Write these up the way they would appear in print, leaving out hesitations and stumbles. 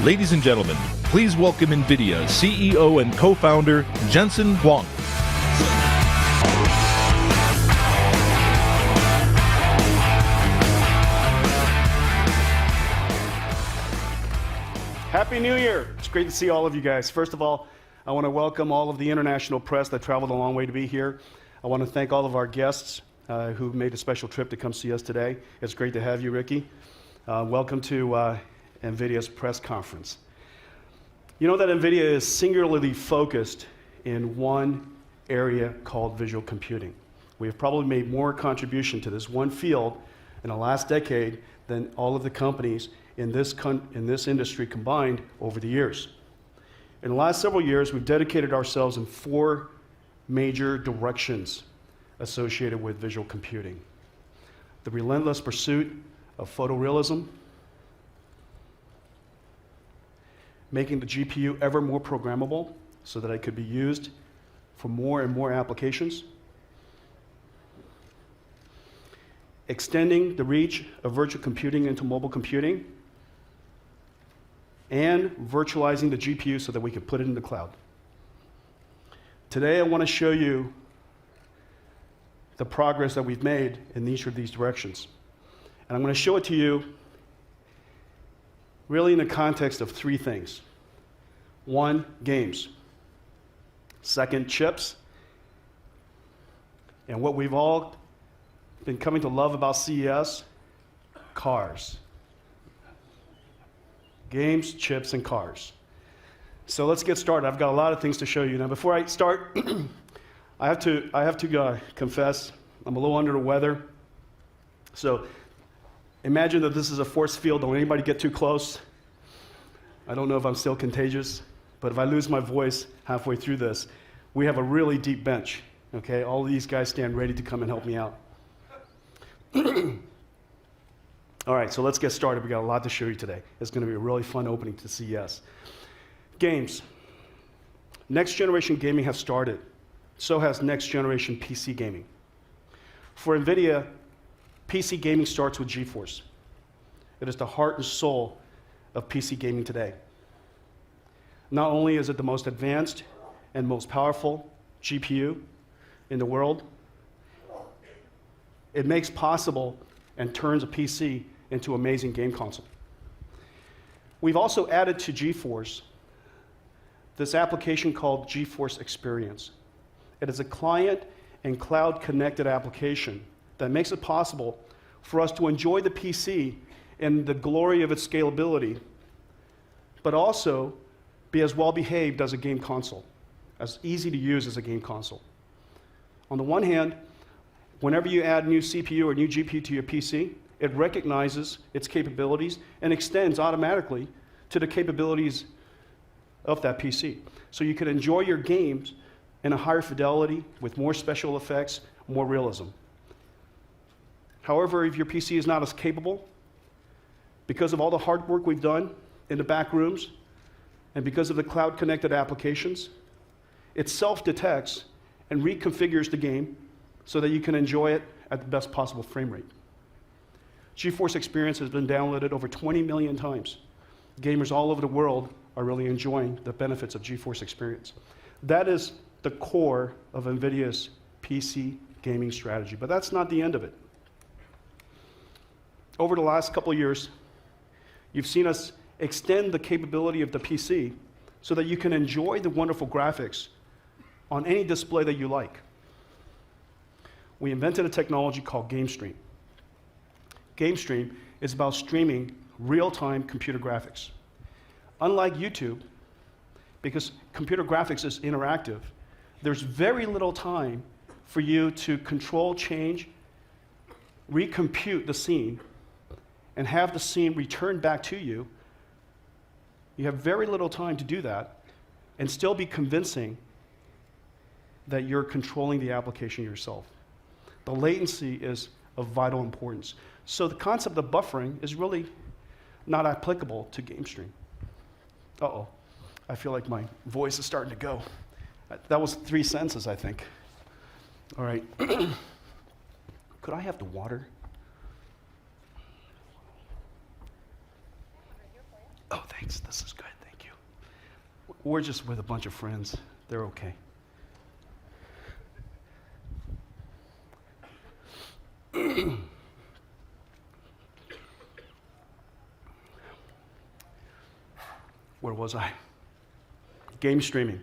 Ladies and gentlemen, please welcome Nvidia CEO and co-founder Jensen Huang. Happy New Year! It's great to see all of you guys. First of all, I want to welcome all of the international press that traveled a long way to be here. I want to thank all of our guests who made a special trip to come see us today. It's great to have you, Ricky. Welcome to NVIDIA's press conference. You know that NVIDIA is singularly focused in one area called visual computing. We have probably made more contribution to this one field in the last decade than all of the companies in this industry combined over the years. In the last several years, we've dedicated ourselves in 4 major directions associated with visual computing. The relentless pursuit of photorealism, making the GPU ever more programmable so that it could be used for more and more applications, extending the reach of virtual computing into mobile computing, and virtualizing the GPU so that we can put it in the cloud. Today I want to show you the progress that we've made in each of these directions. And I'm going to show it to you really in the context of 3 things. 1, games. 2, chips. And what we've all been coming to love about CES, cars. Games, chips, and cars. So let's get started. I've got a lot of things to show you. Now before I start, I have to confess, I'm a little under the weather. So imagine that this is a force field. Don't anybody get too close. I don't know if I'm still contagious, but if I lose my voice halfway through this, we have a really deep bench. Okay, all of these guys stand ready to come and help me out. All right, so let's get started. We got a lot to show you today. It's going to be a really fun opening to CES. Games. Next generation gaming has started. So has next generation PC gaming. For NVIDIA, PC gaming starts with GeForce. It is the heart and soul of PC gaming today. Not only is it the most advanced and most powerful GPU in the world, it makes possible and turns a PC into an amazing game console. We've also added to GeForce this application called GeForce Experience. It is a client and cloud connected application that makes it possible for us to enjoy the PC in the glory of its scalability, but also be as well behaved as a game console, as easy to use as a game console. On the one hand, whenever you add new CPU or new GPU to your PC, it recognizes its capabilities and extends automatically to the capabilities of that PC. So you can enjoy your games in a higher fidelity with more special effects, more realism. However, if your PC is not as capable, because of all the hard work we've done in the back rooms, and because of the cloud-connected applications, it self-detects and reconfigures the game so that you can enjoy it at the best possible frame rate. GeForce Experience has been downloaded over 20 million times. Gamers all over the world are really enjoying the benefits of GeForce Experience. That is the core of NVIDIA's PC gaming strategy, but that's not the end of it. Over the last couple of years, you've seen us extend the capability of the PC so that you can enjoy the wonderful graphics on any display that you like. We invented a technology called GameStream. GameStream is about streaming real-time computer graphics. Unlike YouTube, because computer graphics is interactive, there's very little time for you to control, change, recompute the scene, and have the scene returned back to you. You have very little time to do that and still be convincing that you're controlling the application yourself. The latency is of vital importance. So the concept of buffering is really not applicable to GameStream. Uh-oh, I feel like my voice is starting to go. That was 3 sentences, I think. All right. Could I have the water? Oh, thank thanks. This is good. Thank you. We're just with a bunch of friends. They're okay. Where was I? Game streaming.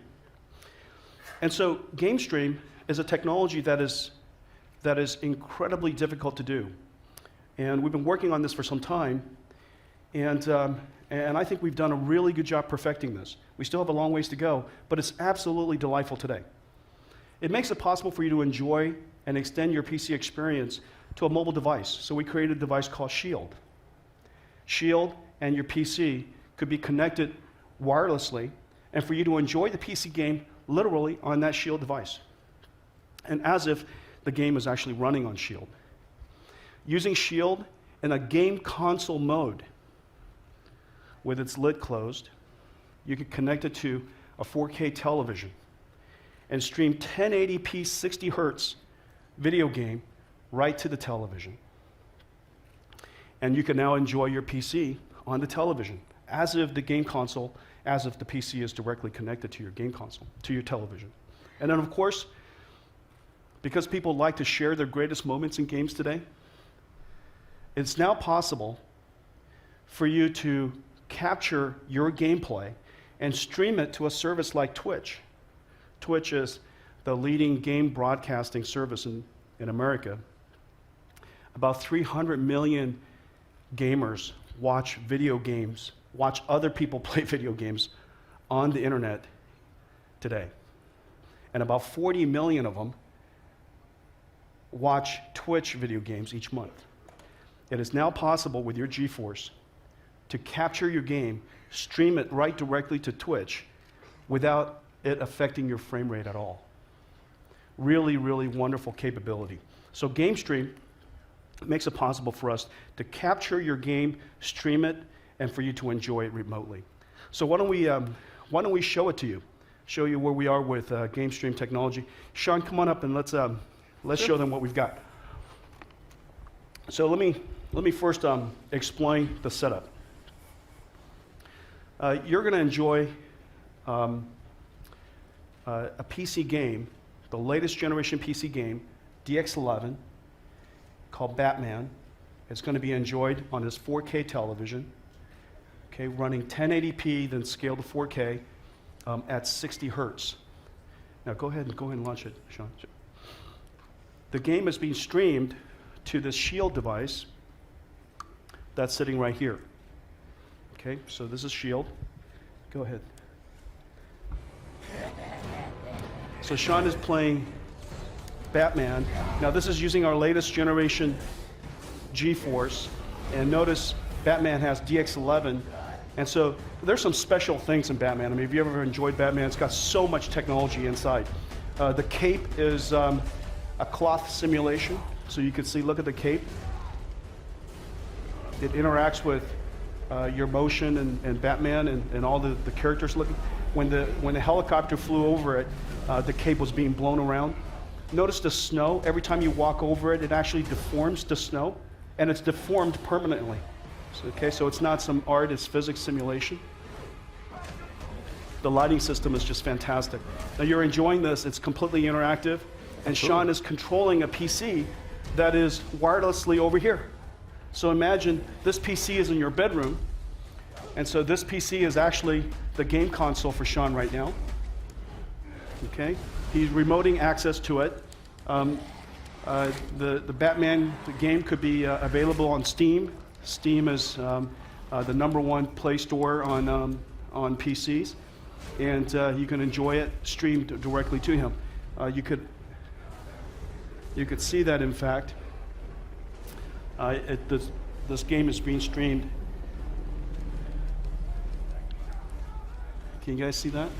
And so game stream is a technology that is incredibly difficult to do. And we've been working on this for some time, and I think we've done a really good job perfecting this. We still have a long ways to go, but it's absolutely delightful today. It makes it possible for you to enjoy and extend your PC experience to a mobile device. So we created a device called Shield. Shield and your PC could be connected wirelessly, and for you to enjoy the PC game literally on that Shield device, and as if the game is actually running on Shield. Using Shield in a game console mode with its lid closed, you can connect it to a 4K television and stream 1080p 60 hertz video game right to the television. And you can now enjoy your PC on the television, as if the game console, as if the PC is directly connected to your game console, to your television. And then of course, because people like to share their greatest moments in games today, it's now possible for you to capture your gameplay and stream it to a service like Twitch. Twitch is the leading game broadcasting service in America. About 300 million gamers watch video games, watch other people play video games on the internet today. And about 40 million of them watch Twitch video games each month. It is now possible with your GeForce to capture your game, stream it right directly to Twitch without it affecting your frame rate at all. Really, really wonderful capability. So Game Stream makes it possible for us to capture your game, stream it, and for you to enjoy it remotely. So why don't we show it to you? Show you where we are with Game Stream technology. Sean, come on up and let's show them what we've got. So let me first explain the setup. You're going to enjoy a PC game, the latest generation PC game, DX11, called Batman. It's going to be enjoyed on this 4K television, okay, running 1080p, then scaled to 4K at 60 hertz. Now go ahead and launch it, Sean. The game is being streamed to this Shield device that's sitting right here. Okay, so this is Shield. Go ahead. So Sean is playing Batman. Now this is using our latest generation GeForce, and notice Batman has DX11, and so there's some special things in Batman. I mean, if you ever enjoyed Batman, it's got so much technology inside. The cape is a cloth simulation, so you can see, look at the cape. It interacts with your motion and Batman and all the characters looking. When the helicopter flew over it, the cape was being blown around. Notice the snow. Every time you walk over it, it actually deforms the snow, and it's deformed permanently. So, okay, so it's not some art, it's physics simulation. The lighting system is just fantastic. Now you're enjoying this, it's completely interactive, and Sean is controlling a PC that is wirelessly over here. So imagine this PC is in your bedroom, and so this PC is actually the game console for Sean right now. Okay, he's remoting access to it. The Batman game could be available on Steam. Steam is the #1 Play Store on PCs, and you can enjoy it streamed directly to him. You could see that, in fact, this game is being streamed. Can you guys see that?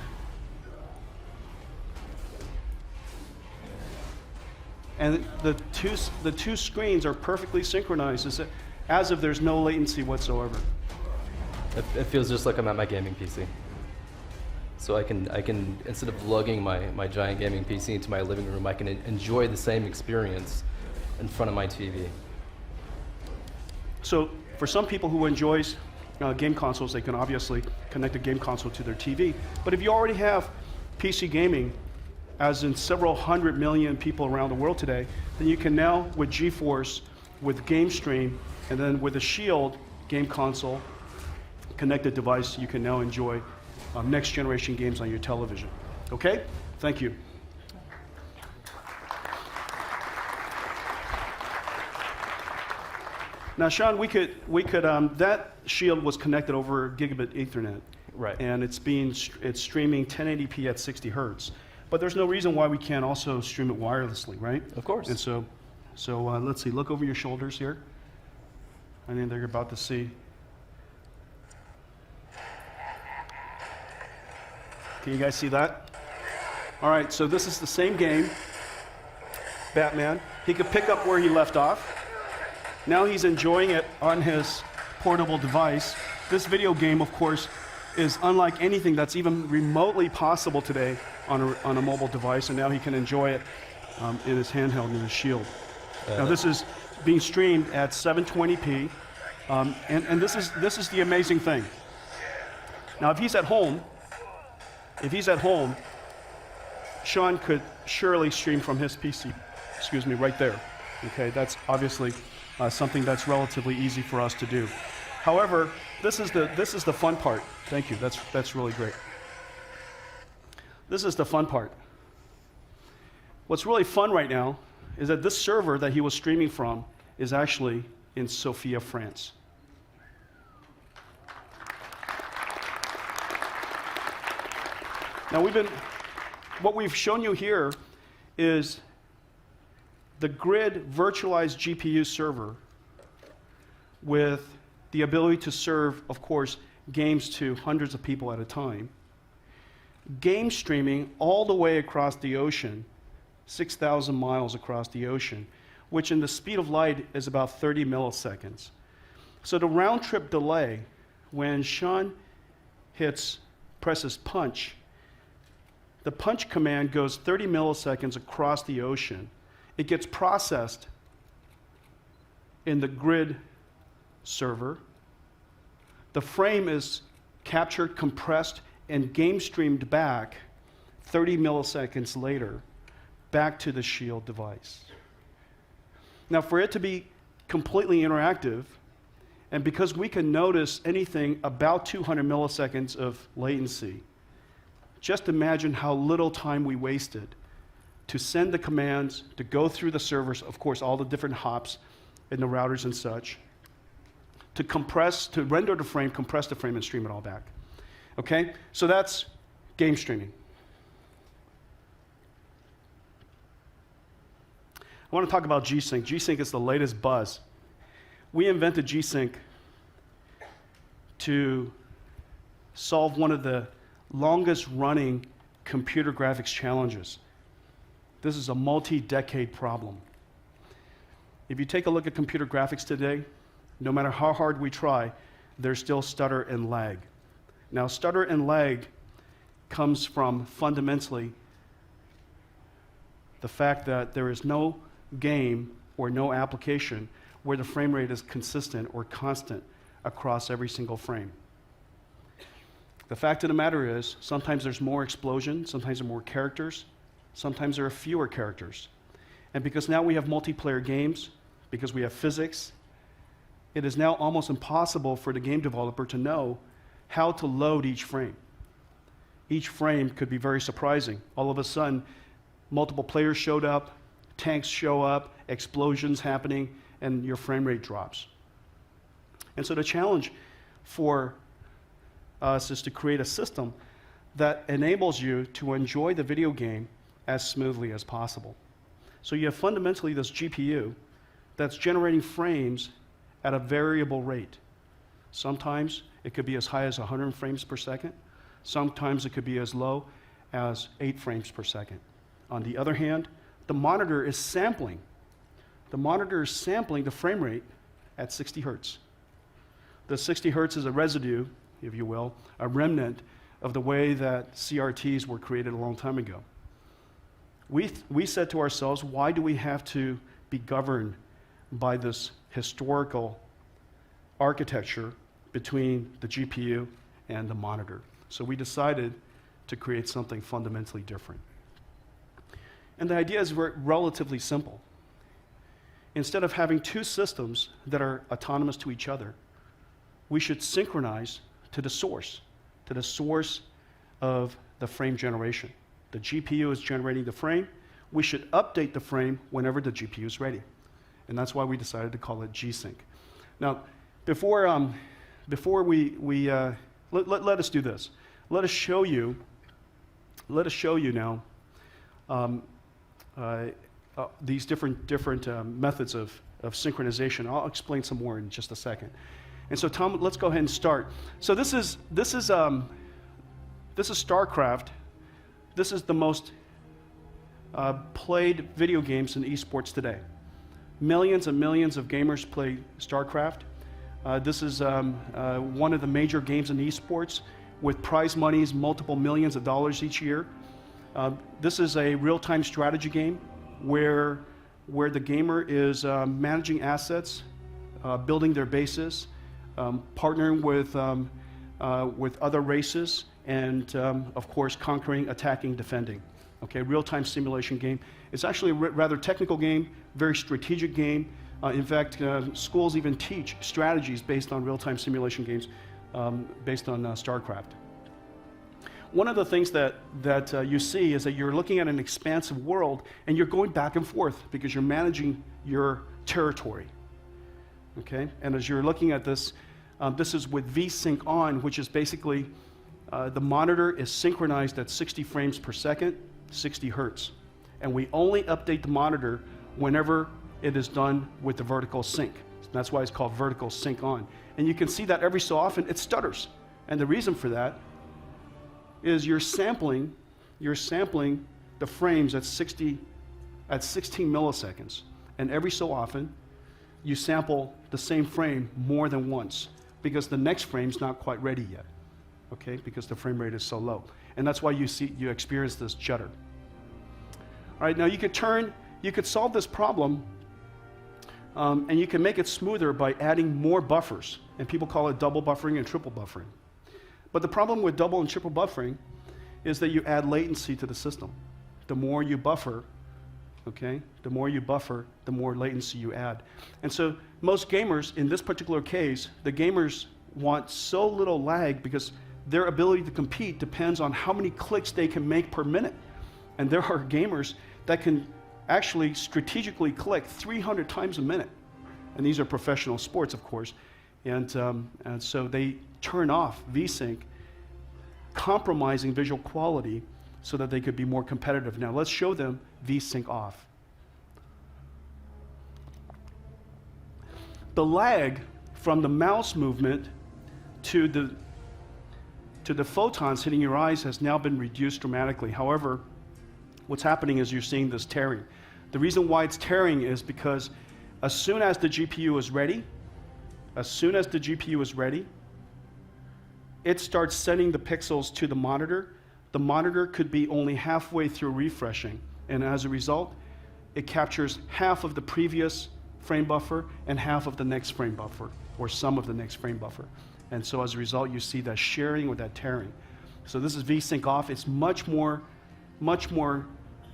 And the two screens are perfectly synchronized, as if there's no latency whatsoever. It feels just like I'm at my gaming PC. So I can instead of lugging my giant gaming PC into my living room, I can enjoy the same experience in front of my TV. So for some people who enjoys game consoles, they can obviously connect a game console to their TV. But if you already have PC gaming, as in several 100 million people around the world today, then you can now, with GeForce, with GameStream, and then with a Shield game console connected device, you can now enjoy next generation games on your television. Okay? Thank you. Now, Sean, we could that Shield was connected over gigabit Ethernet. Right. And it's streaming 1080p at 60 hertz. But there's no reason why we can't also stream it wirelessly, right? Of course. And so let's see, look over your shoulders here. I think they're about to see. Can you guys see that? All right, so this is the same game, Batman. He could pick up where he left off. Now he's enjoying it on his portable device. This video game, of course, is unlike anything that's even remotely possible today on a mobile device, and now he can enjoy it in his handheld, in his Shield. Now this is being streamed at 720p, and this is the amazing thing. Now if he's at home, Sean could surely stream from his PC, right there. Okay, that's obviously something that's relatively easy for us to do. However, this is the fun part. Thank you. That's really great. This is the fun part. What's really fun right now is that this server that he was streaming from is actually in Sofia, France. Now what we've shown you here is the grid virtualized GPU server with the ability to serve, of course, games to hundreds of people at a time. Game streaming all the way across the ocean, 6,000 miles across the ocean, which in the speed of light is about 30 milliseconds. So the round trip delay, when Sean presses punch, the punch command goes 30 milliseconds across the ocean. It gets processed in the grid server. The frame is captured, compressed, and game streamed back 30 milliseconds later back to the Shield device. Now, for it to be completely interactive, and because we can notice anything about 200 milliseconds of latency, just imagine how little time we wasted to send the commands, to go through the servers, of course, all the different hops in the routers and such, to compress, to render the frame, compress the frame, and stream it all back. Okay? So that's game streaming. I want to talk about G-Sync. G-Sync is the latest buzz. We invented G-Sync to solve one of the longest running computer graphics challenges. This is a multi-decade problem. If you take a look at computer graphics today, no matter how hard we try, there's still stutter and lag. Now, stutter and lag comes from fundamentally the fact that there is no game or no application where the frame rate is consistent or constant across every single frame. The fact of the matter is, sometimes there's more explosion, sometimes there are more characters, sometimes there are fewer characters. And because now we have multiplayer games, because we have physics, it is now almost impossible for the game developer to know how to load each frame. Each frame could be very surprising. All of a sudden, multiple players showed up, tanks show up, explosions happening, and your frame rate drops. And so the challenge for us is to create a system that enables you to enjoy the video game as smoothly as possible. So you have fundamentally this GPU that's generating frames at a variable rate. Sometimes it could be as high as 100 frames per second. Sometimes it could be as low as 8 frames per second. On the other hand, the monitor is sampling. The monitor is sampling the frame rate at 60 hertz. The 60 hertz is a residue, if you will, a remnant of the way that CRTs were created a long time ago. We said to ourselves, why do we have to be governed by this historical architecture between the GPU and the monitor. So we decided to create something fundamentally different. And the idea is relatively simple. Instead of having two systems that are autonomous to each other, we should synchronize to the source of the frame generation. The GPU is generating the frame. We should update the frame whenever the GPU is ready. And that's why we decided to call it G-Sync. Now, before let us do this. Let us show you now these different methods of synchronization. I'll explain some more in just a second. And so, Tom, let's go ahead and start. So this is StarCraft. This is the most played video games in esports today. Millions and millions of gamers play StarCraft. This is one of the major games in esports with prize monies, multiple millions of dollars each year. This is a real-time strategy game where the gamer is managing assets, building their bases, partnering with other races, and of course conquering, attacking, defending. Okay, real-time simulation game. It's actually a rather technical game, very strategic game. In fact, schools even teach strategies based on real-time simulation games based on StarCraft. One of the things that you see is that you're looking at an expansive world and you're going back and forth because you're managing your territory. Okay, and as you're looking at this, this is with VSync on, which is basically the monitor is synchronized at 60 frames per second, 60 hertz. And we only update the monitor whenever it is done with the vertical sync. That's why it's called vertical sync on. And you can see that every so often it stutters. And the reason for that is you're sampling the frames at 16 milliseconds. And every so often you sample the same frame more than once because the next frame's not quite ready yet. Okay, because the frame rate is so low. And that's why you experience this judder. All right, now you could solve this problem and you can make it smoother by adding more buffers. And people call it double buffering and triple buffering. But the problem with double and triple buffering is that you add latency to the system. The more you buffer, okay, the more latency you add. And so most gamers, in this particular case, the gamers want so little lag because their ability to compete depends on how many clicks they can make per minute. And there are gamers that can actually strategically click 300 times a minute. And these are professional sports, of course. And so they turn off VSync, compromising visual quality so that they could be more competitive. Now let's show them VSync off. The lag from the mouse movement to the photons hitting your eyes has now been reduced dramatically. However, what's happening is you're seeing this tearing. The reason why it's tearing is because as soon as the GPU is ready, it starts sending the pixels to the monitor. The monitor could be only halfway through refreshing, and as a result, it captures half of the previous frame buffer and half of the next frame buffer, or some of the next frame buffer. And so as a result, you see that sharing or that tearing. So this is VSync off. It's much more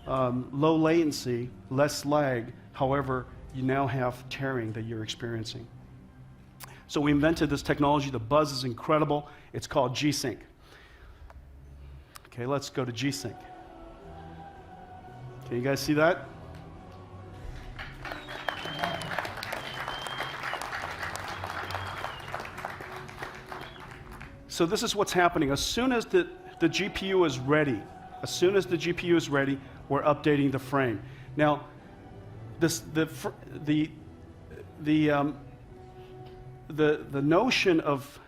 low latency, less lag. However, you now have tearing that you're experiencing. So we invented this technology. The buzz is incredible. It's called G-Sync. Okay, let's go to G-Sync. Can you guys see that? So this is what's happening. As soon as the GPU is ready, we're updating the frame. Now, the notion of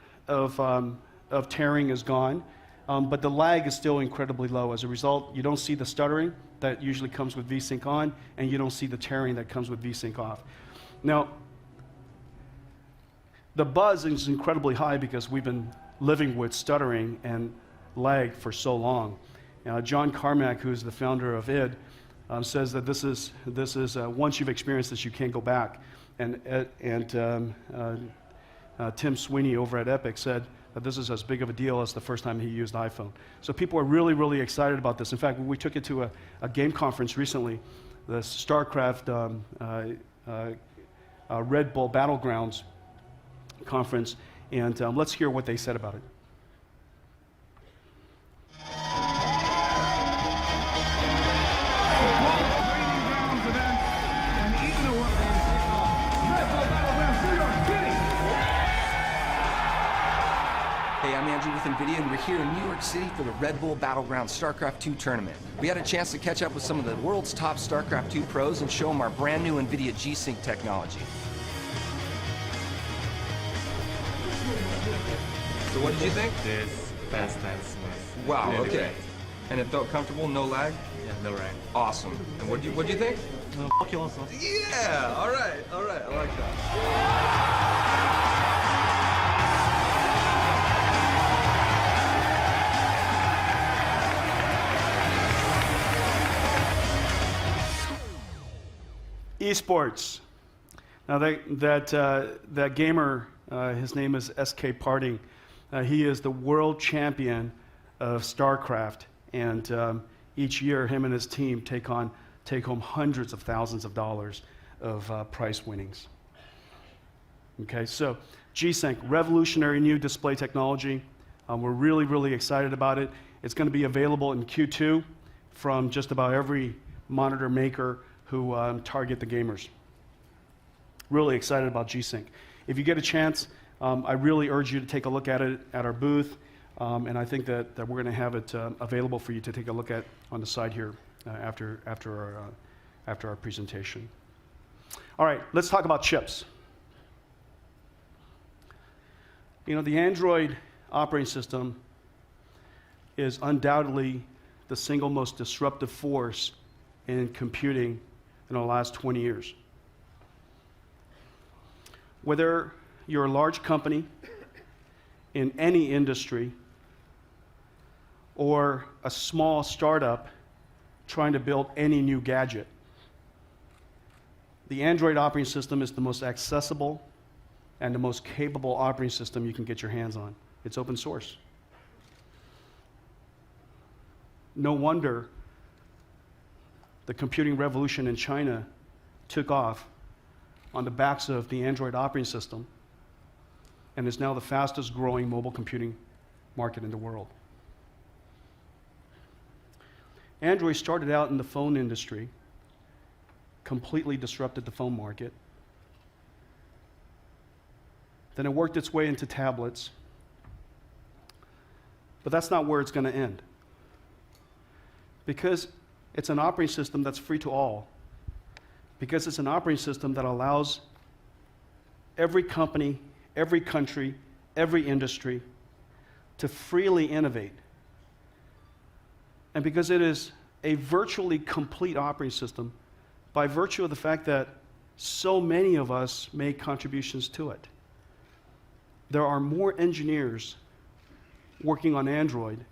tearing is gone, but the lag is still incredibly low. As a result, you don't see the stuttering that usually comes with VSync on, and you don't see the tearing that comes with VSync off. Now, the buzz is incredibly high because we've been living with stuttering and lag for so long. John Carmack, who's the founder of id, says that this is once you've experienced this, you can't go back. And Tim Sweeney over at Epic said that this is as big of a deal as the first time he used iPhone. So people are really, really excited about this. In fact, we took it to a game conference recently, the StarCraft Red Bull Battlegrounds conference, and let's hear what they said about it. Hey, I'm Andrew with Nvidia, and we're here in New York City for the Red Bull Battleground StarCraft 2 tournament. We had a chance to catch up with some of the world's top StarCraft 2 pros and show them our brand new Nvidia G-Sync technology. So what did you think? It's fast and smooth. Wow, Really okay. great. And it felt comfortable, no lag? Yeah, no lag. Awesome. And what do you think? Fuck you also. Yeah, all right, I like that. Esports. Now that gamer, his name is SK Parting. He is the world champion of StarCraft, and each year him and his team take home hundreds of thousands of dollars of prize winnings. Okay, so G-Sync, revolutionary new display technology. We're really, really excited about it. It's going to be available in Q2 from just about every monitor maker who target the gamers. Really excited about G-Sync. If you get a chance, I really urge you to take a look at it at our booth, and I think that we're going to have it available for you to take a look at on the side here after our presentation. All right, let's talk about chips. You know, the Android operating system is undoubtedly the single most disruptive force in computing in the last 20 years. Whether you're a large company in any industry or a small startup trying to build any new gadget, the Android operating system is the most accessible and the most capable operating system you can get your hands on. It's open source. No wonder the computing revolution in China took off on the backs of the Android operating system and is now the fastest growing mobile computing market in the world. Android started out in the phone industry, completely disrupted the phone market. Then it worked its way into tablets. But that's not where it's going to end. Because it's an operating system that's free to all. Because it's an operating system that allows every company, every country, every industry to freely innovate. And because it is a virtually complete operating system, by virtue of the fact that so many of us make contributions to it. There are more engineers working on Android.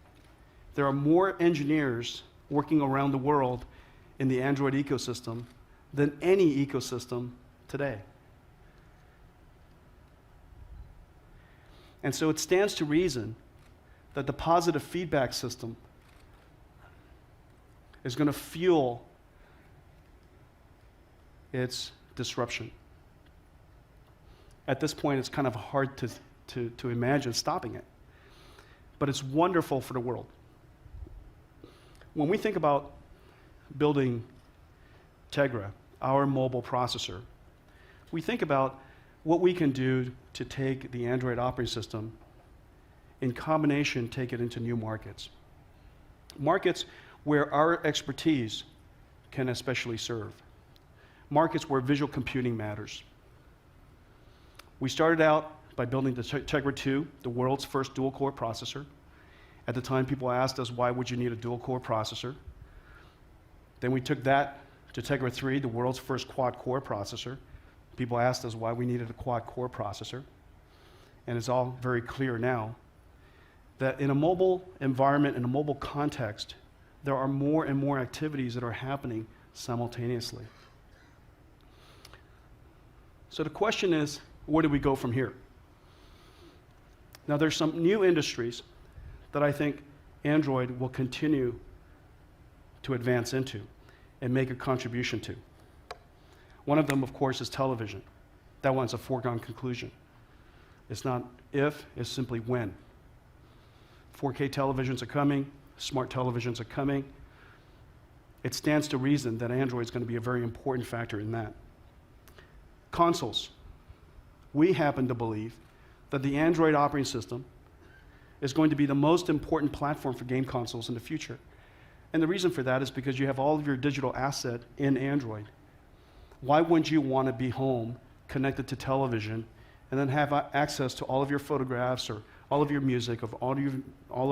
There are more engineers working around the world in the Android ecosystem than any ecosystem today. And so it stands to reason that the positive feedback system is going to fuel its disruption. At this point, it's kind of hard to imagine stopping it. But it's wonderful for the world. When we think about building Tegra, our mobile processor, we think about what we can do to take the Android operating system, in combination, take it into new markets. Markets where our expertise can especially serve. Markets where visual computing matters. We started out by building the Tegra 2, the world's first dual-core processor. At the time, people asked us, why would you need a dual-core processor? Then we took that to Tegra 3, the world's first quad-core processor. People asked us why we needed a quad-core processor. And it's all very clear now that in a mobile environment, in a mobile context, there are more and more activities that are happening simultaneously. So the question is, where do we go from here? Now, there's some new industries that I think Android will continue to advance into and make a contribution to. One of them, of course, is television. That one's a foregone conclusion. It's not if, it's simply when. 4K televisions are coming, smart televisions are coming. It stands to reason that Android is going to be a very important factor in that. Consoles. We happen to believe that the Android operating system is going to be the most important platform for game consoles in the future. And the reason for that is because you have all of your digital asset in Android. Why wouldn't you want to be home, connected to television, and then have access to all of your photographs or all of your music, of all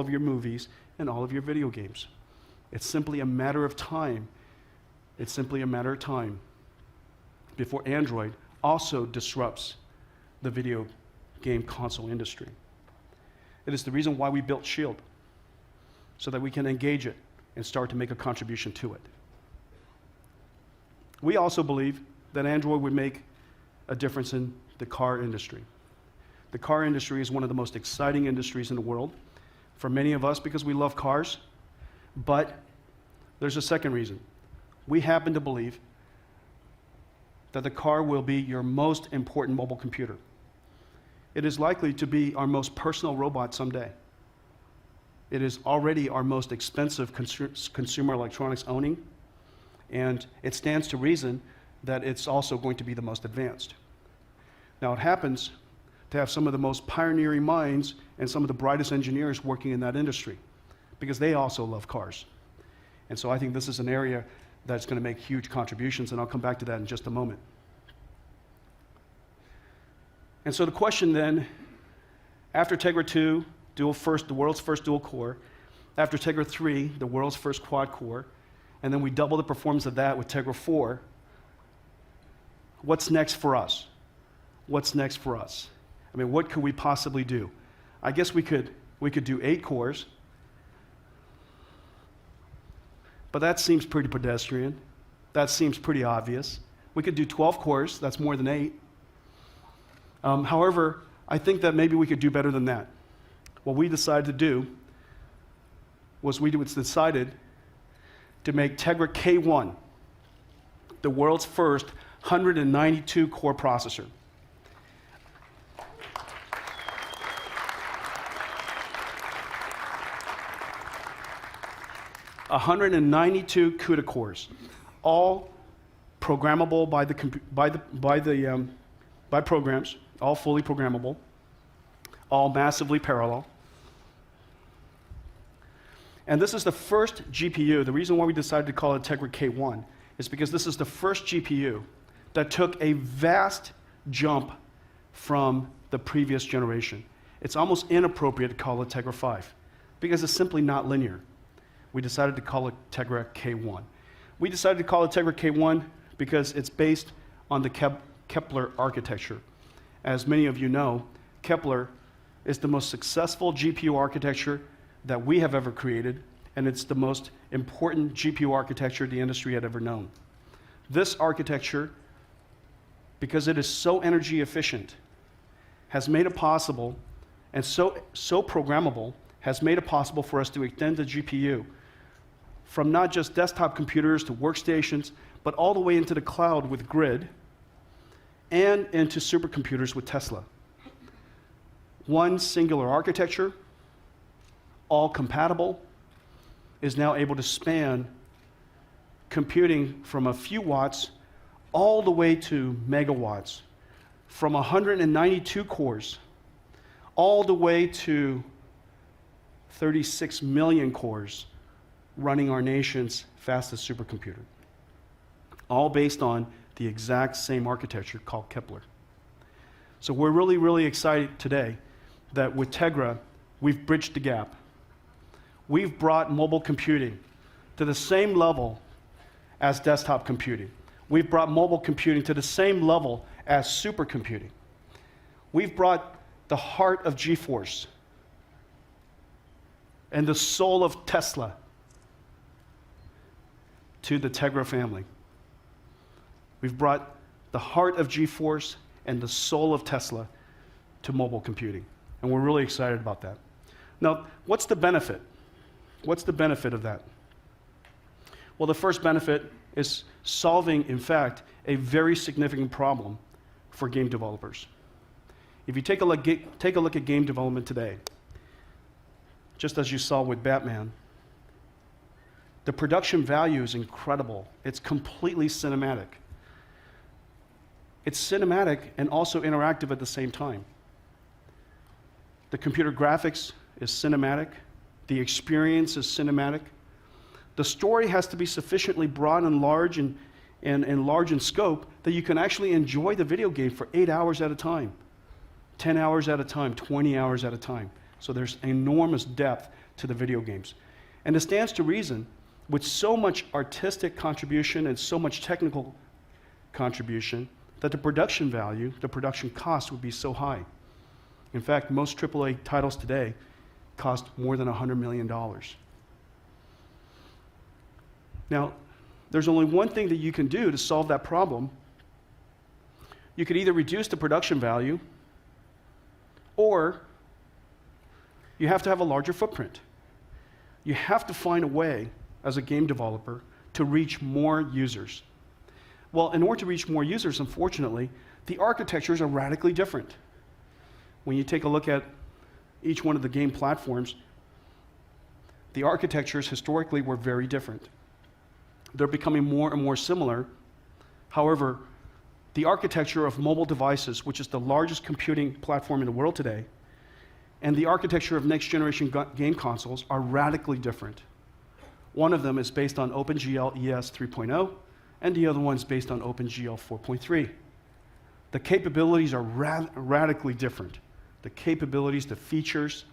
of your movies, and all of your video games? It's simply a matter of time. It's simply a matter of time before Android also disrupts the video game console industry. It is the reason why we built Shield, so that we can engage it and start to make a contribution to it. We also believe that Android would make a difference in the car industry. The car industry is one of the most exciting industries in the world for many of us because we love cars, but there's a second reason. We happen to believe that the car will be your most important mobile computer. It is likely to be our most personal robot someday. It is already our most expensive consumer electronics owning, and it stands to reason that it's also going to be the most advanced. Now, it happens to have some of the most pioneering minds and some of the brightest engineers working in that industry, because they also love cars. And so I think this is an area that's going to make huge contributions, and I'll come back to that in just a moment. And so the question then, after Tegra 2, the world's first dual core, after Tegra 3, the world's first quad core, and then we double the performance of that with Tegra 4, what's next for us? What's next for us? I mean, what could we possibly do? I guess we could do 8 cores, but that seems pretty pedestrian. That seems pretty obvious. We could do 12 cores, that's more than 8. However, I think that maybe we could do better than that. What we decided to do was we decided to make Tegra K1 the world's first 192 core processor. A 192 CUDA cores, all programmable by programs, all fully programmable, all massively parallel. And this is the first GPU. The reason why we decided to call it Tegra K1 is because this is the first GPU that took a vast jump from the previous generation. It's almost inappropriate to call it Tegra 5 because it's simply not linear. We decided to call it Tegra K1. We decided to call it Tegra K1 because it's based on the Kepler architecture. As many of you know, Kepler is the most successful GPU architecture that we have ever created, and it's the most important GPU architecture the industry had ever known. This architecture, because it is so energy efficient, has made it possible, and so programmable, has made it possible for us to extend the GPU from not just desktop computers to workstations, but all the way into the cloud with Grid and into supercomputers with Tesla. One singular architecture, all compatible, is now able to span computing from a few watts all the way to megawatts, from 192 cores all the way to 36 million cores running our nation's fastest supercomputer, all based on the exact same architecture called Kepler. So we're really, really excited today that with Tegra, we've bridged the gap. We've brought mobile computing to the same level as desktop computing. We've brought mobile computing to the same level as supercomputing. We've brought the heart of GeForce and the soul of Tesla to the Tegra family. We've brought the heart of GeForce and the soul of Tesla to mobile computing. And we're really excited about that. Now, what's the benefit? What's the benefit of that? Well, the first benefit is solving, in fact, a very significant problem for game developers. If you take a look at game development today, just as you saw with Batman, the production value is incredible. It's completely cinematic. It's cinematic and also interactive at the same time. The computer graphics is cinematic. The experience is cinematic. The story has to be sufficiently broad and large and large in scope that you can actually enjoy the video game for 8 hours at a time, 10 hours at a time, 20 hours at a time. So there's enormous depth to the video games. And it stands to reason, with so much artistic contribution and so much technical contribution, that the production value, the production cost would be so high. In fact, most AAA titles today cost more than $100 million. Now, there's only one thing that you can do to solve that problem. You could either reduce the production value, or you have to have a larger footprint. You have to find a way, as a game developer, to reach more users. Well, in order to reach more users, unfortunately, the architectures are radically different. When you take a look at each one of the game platforms, the architectures historically were very different. They're becoming more and more similar. However, the architecture of mobile devices, which is the largest computing platform in the world today, and the architecture of next-generation game consoles are radically different. One of them is based on OpenGL ES 3.0, and the other one is based on OpenGL 4.3. The capabilities are radically different. The capabilities, the features.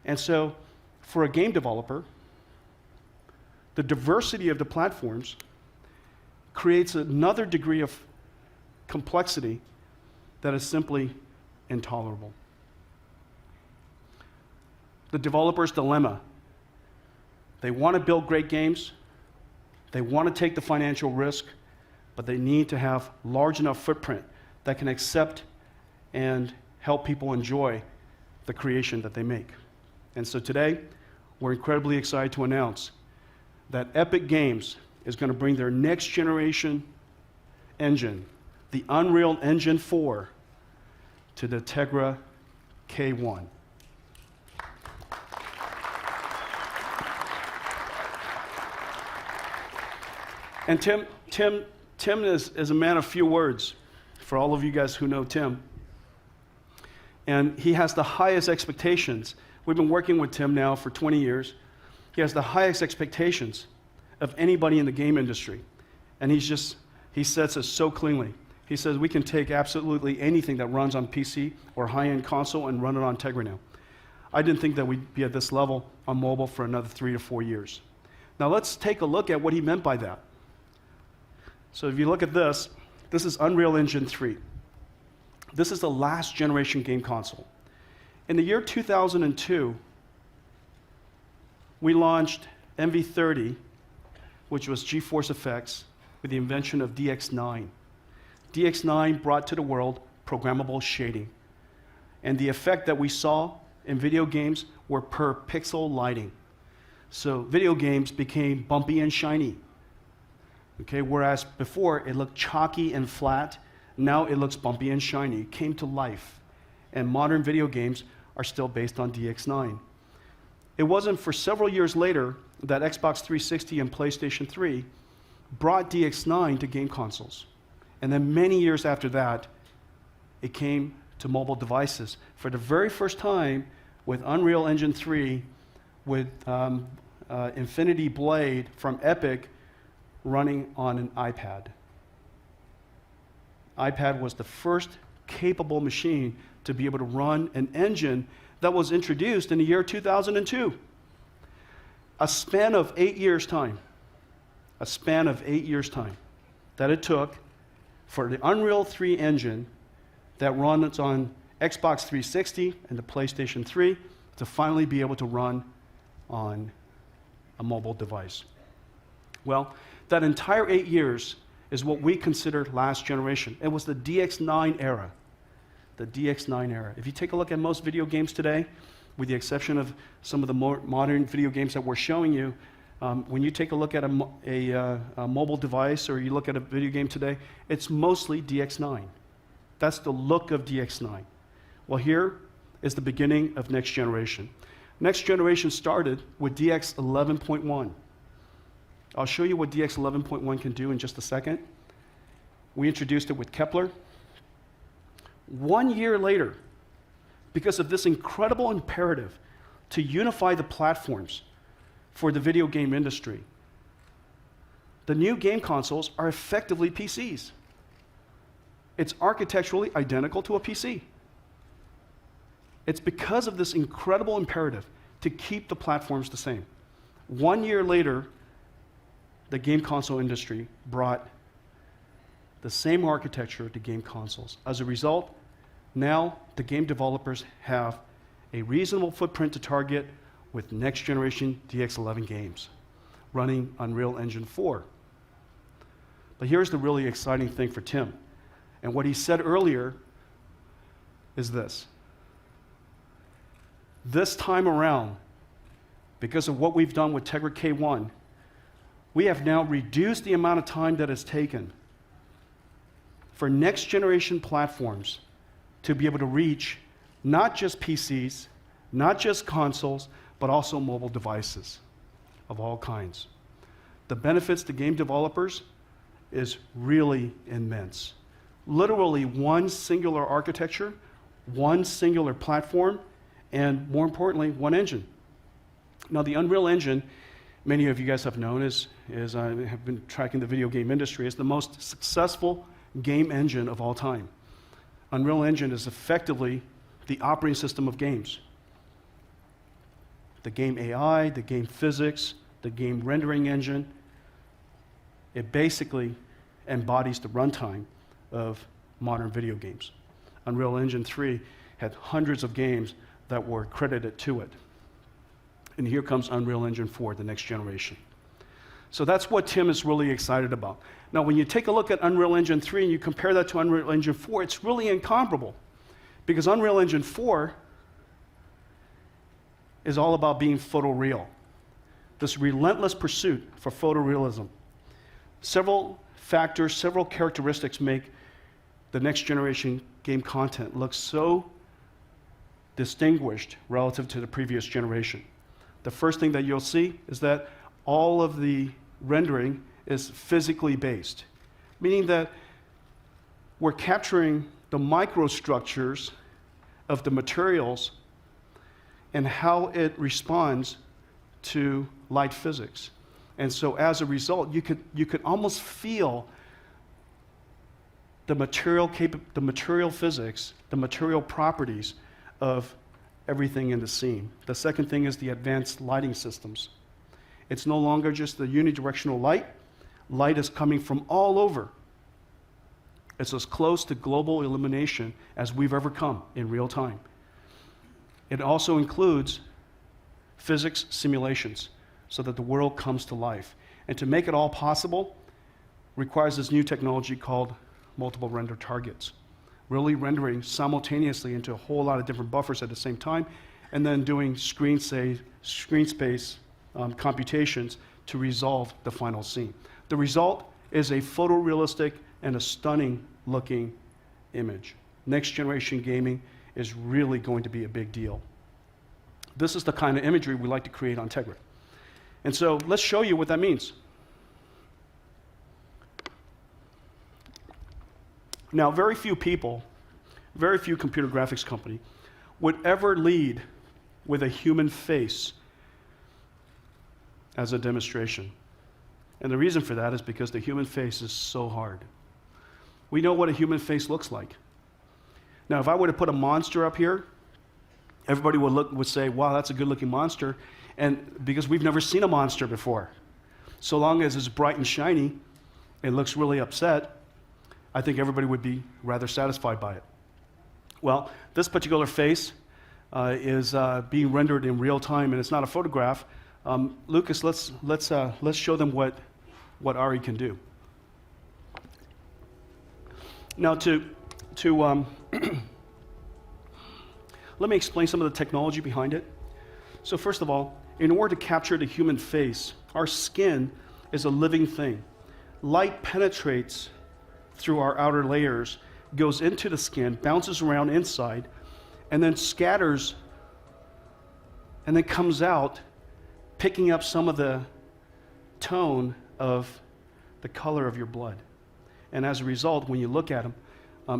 And so, for a game developer, the diversity of the platforms creates another degree of complexity that is simply intolerable. The developer's dilemma. They want to build great games, they want to take the financial risk, but they need to have large enough footprint that can accept and help people enjoy the creation that they make. And so today, we're incredibly excited to announce that Epic Games is going to bring their next generation engine, the Unreal Engine 4, to the Tegra K1. And Tim is a man of few words, for all of you guys who know Tim. And he has the highest expectations. We've been working with Tim now for 20 years. He has the highest expectations of anybody in the game industry. And he sets us so cleanly. He says we can take absolutely anything that runs on PC or high-end console and run it on Tegra now. I didn't think that we'd be at this level on mobile for another 3 to 4 years. Now let's take a look at what he meant by that. So if you look at this is Unreal Engine 3. This is the last generation game console. In the year 2002, we launched MV30, which was GeForce effects, with the invention of DX9. DX9 brought to the world programmable shading. And the effect that we saw in video games were per pixel lighting. So video games became bumpy and shiny. Okay, whereas before it looked chalky and flat, now it looks bumpy and shiny. It came to life. And modern video games are still based on DX9. It wasn't for several years later that Xbox 360 and PlayStation 3 brought DX9 to game consoles. And then many years after that, it came to mobile devices. For the very first time with Unreal Engine 3, with Infinity Blade from Epic running on an iPad. iPad was the first capable machine to be able to run an engine that was introduced in the year 2002. A span of 8 years' time. A span of 8 years' time that it took for the Unreal 3 engine that runs on Xbox 360 and the PlayStation 3 to finally be able to run on a mobile device. Well, that entire 8 years is what we considered last generation. It was the DX9 era. the DX9 era. If you take a look at most video games today, with the exception of some of the more modern video games that we're showing you, when you take a look at a mobile device or you look at a video game today, it's mostly DX9. That's the look of DX9. Well, here is the beginning of next generation. Next generation started with DX 11.1. I'll show you what DX 11.1 can do in just a second. We introduced it with Kepler. 1 year later, because of this incredible imperative to unify the platforms for the video game industry, the new game consoles are effectively PCs. It's architecturally identical to a PC. It's because of this incredible imperative to keep the platforms the same. 1 year later, the game console industry brought the same architecture to game consoles. As a result, now the game developers have a reasonable footprint to target with next generation DX11 games running Unreal Engine 4. But here's the really exciting thing for Tim. And what he said earlier is this. This time around, because of what we've done with Tegra K1, we have now reduced the amount of time that it's taken for next generation platforms to be able to reach not just PCs, not just consoles, but also mobile devices of all kinds. The benefits to game developers is really immense. Literally one singular architecture, one singular platform, and more importantly, one engine. Now the Unreal Engine, many of you guys have known as I have been tracking the video game industry, is the most successful game engine of all time. Unreal Engine is effectively the operating system of games. The game AI, the game physics, the game rendering engine, it basically embodies the runtime of modern video games. Unreal Engine 3 had hundreds of games that were credited to it. And here comes Unreal Engine 4, the next generation. So that's what Tim is really excited about. Now, when you take a look at Unreal Engine 3 and you compare that to Unreal Engine 4, it's really incomparable. Because Unreal Engine 4 is all about being photoreal. This relentless pursuit for photorealism. Several factors, several characteristics make the next generation game content look so distinguished relative to the previous generation. The first thing that you'll see is that all of the rendering is physically based, meaning that we're capturing the microstructures of the materials and how it responds to light physics. And so as a result, you could almost feel the material physics, the material properties of everything in the scene. The second thing is the advanced lighting systems. It's no longer just the unidirectional light. Light is coming from all over. It's as close to global illumination as we've ever come in real time. It also includes physics simulations so that the world comes to life. And to make it all possible requires this new technology called multiple render targets, really rendering simultaneously into a whole lot of different buffers at the same time, and then doing screen space computations to resolve the final scene. The result is a photorealistic and a stunning looking image. Next generation gaming is really going to be a big deal. This is the kind of imagery we like to create on Tegra. And so let's show you what that means. Now, very few people, very few computer graphics company would ever lead with a human face as a demonstration. And the reason for that is because the human face is so hard. We know what a human face looks like. Now, if I were to put a monster up here, everybody would say, wow, that's a good-looking monster, and because we've never seen a monster before. So long as it's bright and shiny, it looks really upset, I think everybody would be rather satisfied by it. Well, this particular face is being rendered in real time, and it's not a photograph. Lucas, let's show them what Ari can do. Now, to Let me explain some of the technology behind it. So first of all, in order to capture the human face, our skin is a living thing. Light penetrates through our outer layers, goes into the skin, bounces around inside, and then scatters, and then comes out, picking up some of the tone of the color of your blood. And as a result, when you look at them,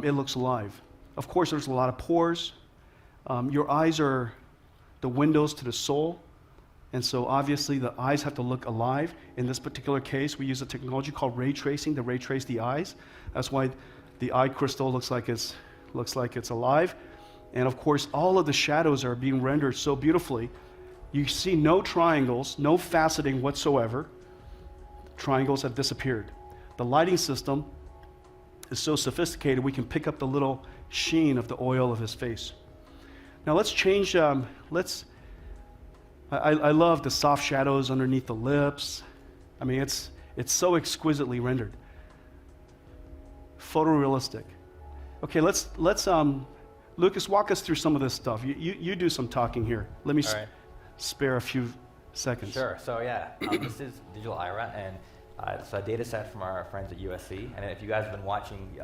it looks alive. Of course, there's a lot of pores. Your eyes are the windows to the soul. And so obviously the eyes have to look alive. In this particular case, we use a technology called ray tracing to ray trace the eyes. That's why the eye crystal looks like it's alive. And of course, all of the shadows are being rendered so beautifully. You see no triangles, no faceting whatsoever. Triangles have disappeared. The lighting system is so sophisticated we can pick up the little sheen of the oil of his face. Now let's change, I love the soft shadows underneath the lips. I mean, it's so exquisitely rendered. Photorealistic. Okay, let's Lucas, walk us through some of this stuff. You do some talking here. Let me spare a few seconds. Sure. So yeah, this is Digital IRA, and it's a data set from our friends at USC. And if you guys have been watching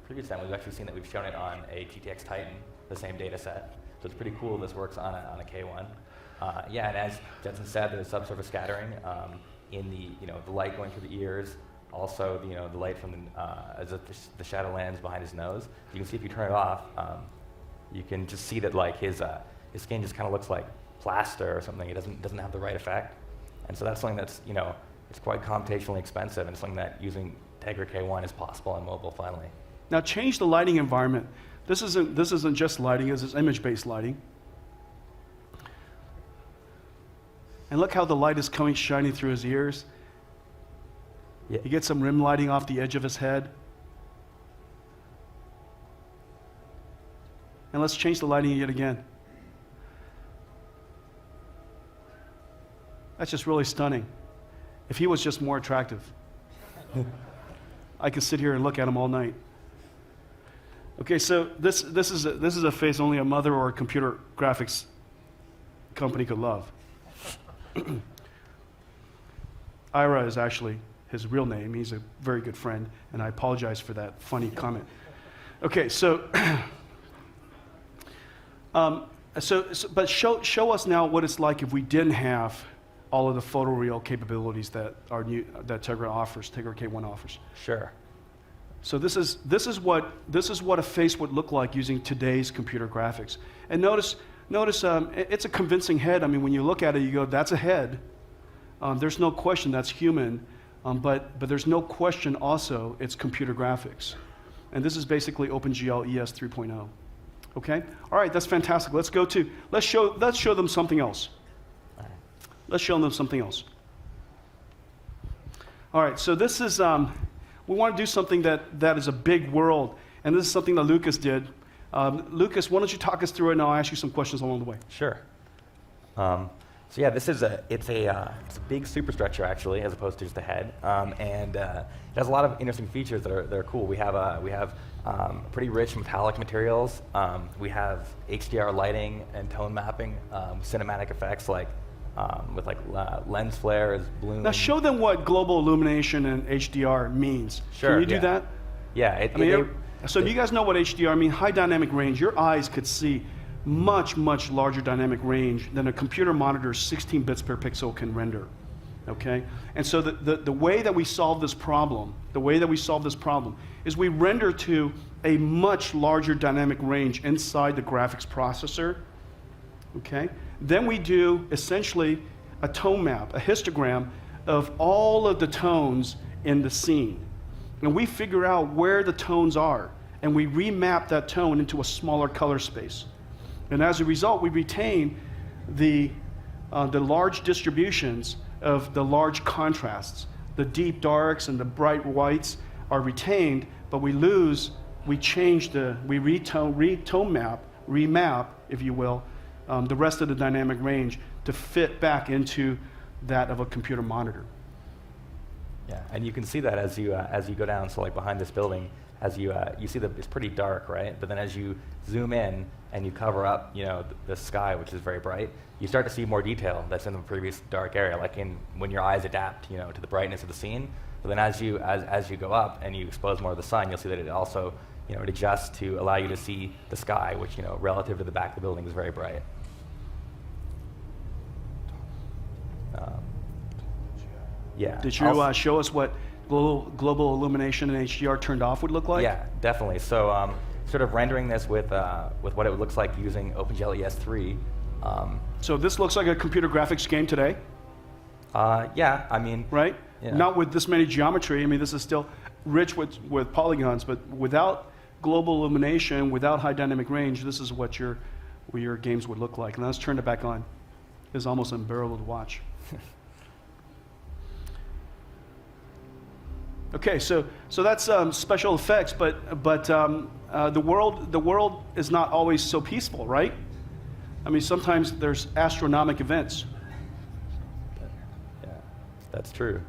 previous time, we've actually seen that we've shown it on a GTX Titan, the same data set. So it's pretty cool this works on a K1. Yeah, and as Jensen said, there's subsurface scattering in the light going through the ears. Also, the light from as the shadow lands behind his nose. You can see if you turn it off, you can just see that like his skin just kind of looks like plaster or something. It doesn't have the right effect. And so that's something that's it's quite computationally expensive, and something that using Tegra K1 is possible on mobile finally. Now change the lighting environment. This isn't just lighting, this is image-based lighting. And look how the light is coming shining through his ears. Yeah. You get some rim lighting off the edge of his head. And let's change the lighting yet again. That's just really stunning. If he was just more attractive, I could sit here and look at him all night. Okay, so this is a face only a mother or a computer graphics company could love. Ira is actually his real name. He's a very good friend, and I apologize for that funny comment. Okay, so, but show us now what it's like if we didn't have all of the photoreal capabilities that Tegra K1 offers. Sure. So this is what a face would look like using today's computer graphics. And notice it's a convincing head. I mean, when you look at it, you go, that's a head. There's no question that's human, but there's no question also it's computer graphics. And this is basically OpenGL ES 3.0. Okay? All right, that's fantastic. Let's show them something else. Let's show them something else. All right, so this is, we want to do something that is a big world, and this is something that Lucas did. Lucas, why don't you talk us through it, and I'll ask you some questions along the way. Sure. So yeah, it's a big superstructure actually, as opposed to just a head, and it has a lot of interesting features that are cool. We have pretty rich metallic materials. We have HDR lighting and tone mapping, cinematic effects like with lens flares, bloom. Now show them what global illumination and HDR means. Sure. Can you do that? Yeah. So do you guys know what HDR means? High dynamic range. Your eyes could see much, much larger dynamic range than a computer monitor's 16 bits per pixel can render. Okay? And so the way that we solve this problem, is we render to a much larger dynamic range inside the graphics processor. Okay? Then we do essentially a tone map, a histogram of all of the tones in the scene. And we figure out where the tones are, and we remap that tone into a smaller color space. And as a result, we retain the large distributions of the large contrasts. The deep darks and the bright whites are retained, but we remap, if you will, the rest of the dynamic range to fit back into that of a computer monitor. Yeah, and you can see that as you go down. So like behind this building, as you see it's pretty dark, right? But then as you zoom in and you cover up, the sky, which is very bright, you start to see more detail that's in the previous dark area, like when your eyes adapt, to the brightness of the scene. But then as you go up and you expose more of the sun, you'll see that it also, it adjusts to allow you to see the sky, which, relative to the back of the building is very bright. Yeah. Did you show us what global illumination and HDR turned off would look like? Yeah, definitely. So sort of rendering this with what it looks like using OpenGL ES3. So this looks like a computer graphics game today? Yeah, I mean... Right? Yeah. Not with this many geometry. I mean, this is still rich with polygons, but without global illumination, without high dynamic range, this is what your games would look like. And let's turn it back on. It's almost unbearable to watch. Okay, so that's special effects, but the world is not always so peaceful, right? I mean, sometimes there's astronomical events. Yeah, that's true.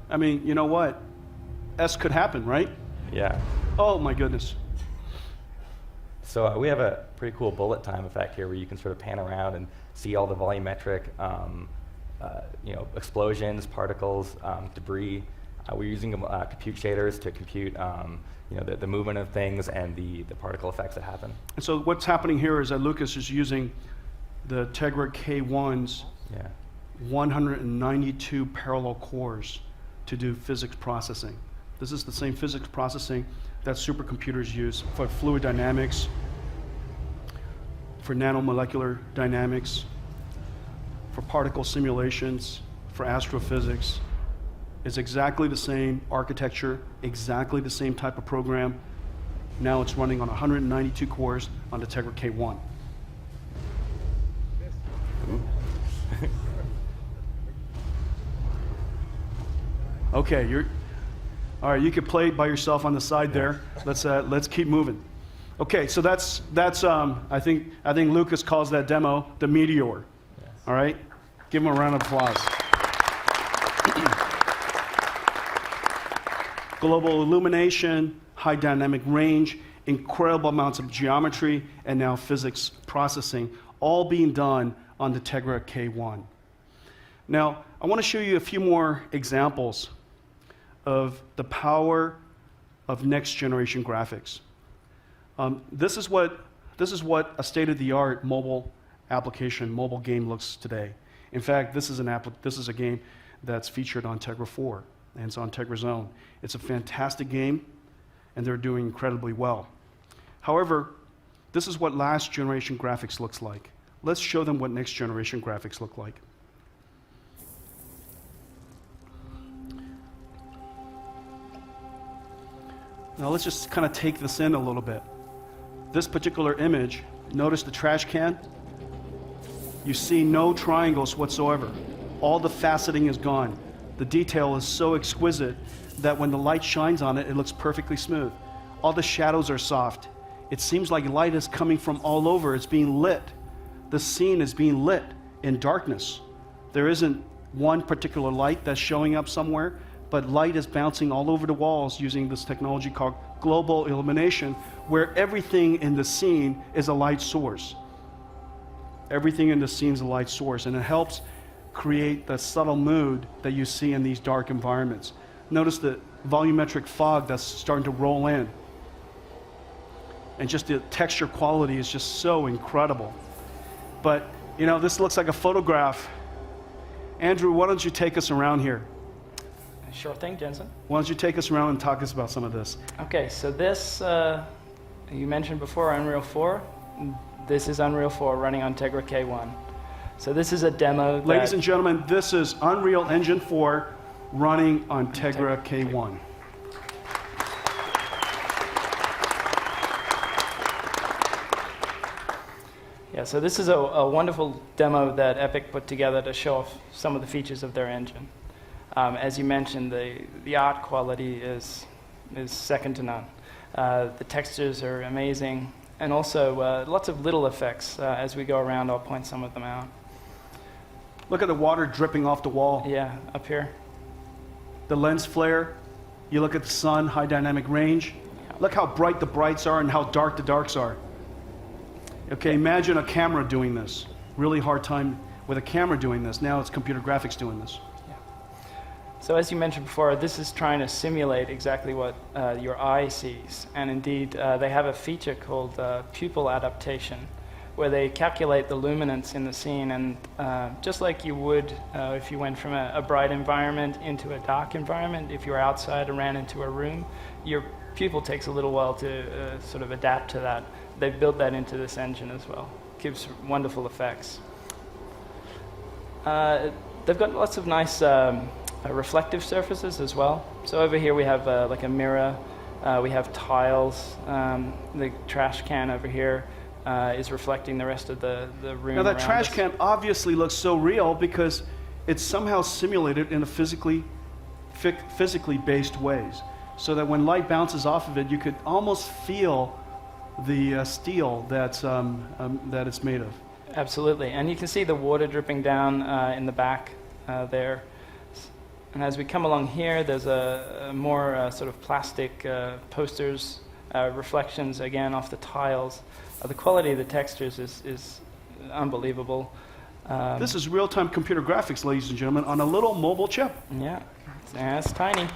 I mean, you know what? S could happen, right? Yeah. Oh my goodness. So we have a pretty cool bullet time effect here, where you can sort of pan around and see all the volumetric, explosions, particles, debris. We're using compute shaders to compute, the movement of things and the particle effects that happen. And so what's happening here is that Lucas is using the Tegra K1's 192 parallel cores to do physics processing. This is the same physics processing that supercomputers use for fluid dynamics, for nanomolecular dynamics, for particle simulations, for astrophysics. It's exactly the same architecture, exactly the same type of program. Now it's running on 192 cores on the Tegra K1. Okay, all right. You could play it by yourself on the side there. Let's keep moving. Okay, so that's I think Lucas calls that demo the meteor. Yes. All right, give him a round of applause. Global illumination, high dynamic range, incredible amounts of geometry, and now physics processing, all being done on the Tegra K1. Now, I want to show you a few more examples of the power of next generation graphics. This is what a state-of-the-art mobile application, mobile game looks today. In fact, this is a game that's featured on Tegra 4, and it's on Tegra Zone. It's a fantastic game, and they're doing incredibly well. However, this is what last generation graphics looks like. Let's show them what next generation graphics look like. Now let's just kind of take this in a little bit. This particular image, notice the trash can? You see no triangles whatsoever. All the faceting is gone. The detail is so exquisite that when the light shines on it, it looks perfectly smooth. All the shadows are soft. It seems like light is coming from all over. It's being lit. The scene is being lit in darkness. There isn't one particular light that's showing up somewhere, but light is bouncing all over the walls using this technology called global illumination, where everything in the scene is a light source. Everything in the scene is a light source, and it helps create the subtle mood that you see in these dark environments. Notice the volumetric fog that's starting to roll in. And just the texture quality is just so incredible. But, this looks like a photograph. Andrew, why don't you take us around here? Sure thing, Jensen. Why don't you take us around and talk us about some of this? Okay, so this, you mentioned before Unreal 4. This is Unreal 4 running on Tegra K1. So this is a demo. Ladies and gentlemen, this is Unreal Engine 4 running on Tegra K1. Yeah, so this is a wonderful demo that Epic put together to show off some of the features of their engine. As you mentioned, the art quality is second to none. The textures are amazing, and also lots of little effects. As we go around, I'll point some of them out. Look at the water dripping off the wall. Yeah, up here. The lens flare. You look at the sun, high dynamic range. Look how bright the brights are and how dark the darks are. Okay, imagine a camera doing this. Really hard time with a camera doing this. Now it's computer graphics doing this. So as you mentioned before, this is trying to simulate exactly what your eye sees. And indeed, they have a feature called pupil adaptation, where they calculate the luminance in the scene. And just like you would if you went from a bright environment into a dark environment, if you were outside and ran into a room, your pupil takes a little while to sort of adapt to that. They've built that into this engine as well. Gives wonderful effects. They've got lots of nice reflective surfaces as well. So over here we have like a mirror, we have tiles, the trash can over here is reflecting the rest of the room. Now that trash us. can obviously looks so real because it's somehow simulated in a physically based ways, so that when light bounces off of it, you could almost feel the steel that it's made of. Absolutely, and you can see the water dripping down in the back there. And as we come along here, there's a more sort of plastic posters, reflections again off the tiles. The quality of the textures is unbelievable. This is real-time computer graphics, ladies and gentlemen, on a little mobile chip. Yeah, it's tiny.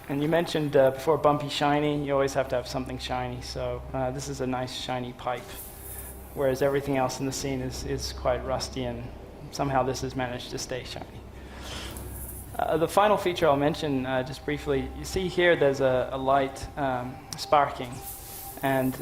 And you mentioned before bumpy shiny. You always have to have something shiny. So this is a nice shiny pipe, whereas everything else in the scene is quite rusty, and somehow this has managed to stay shiny. The final feature I'll mention just briefly, you see here there's a light sparking, and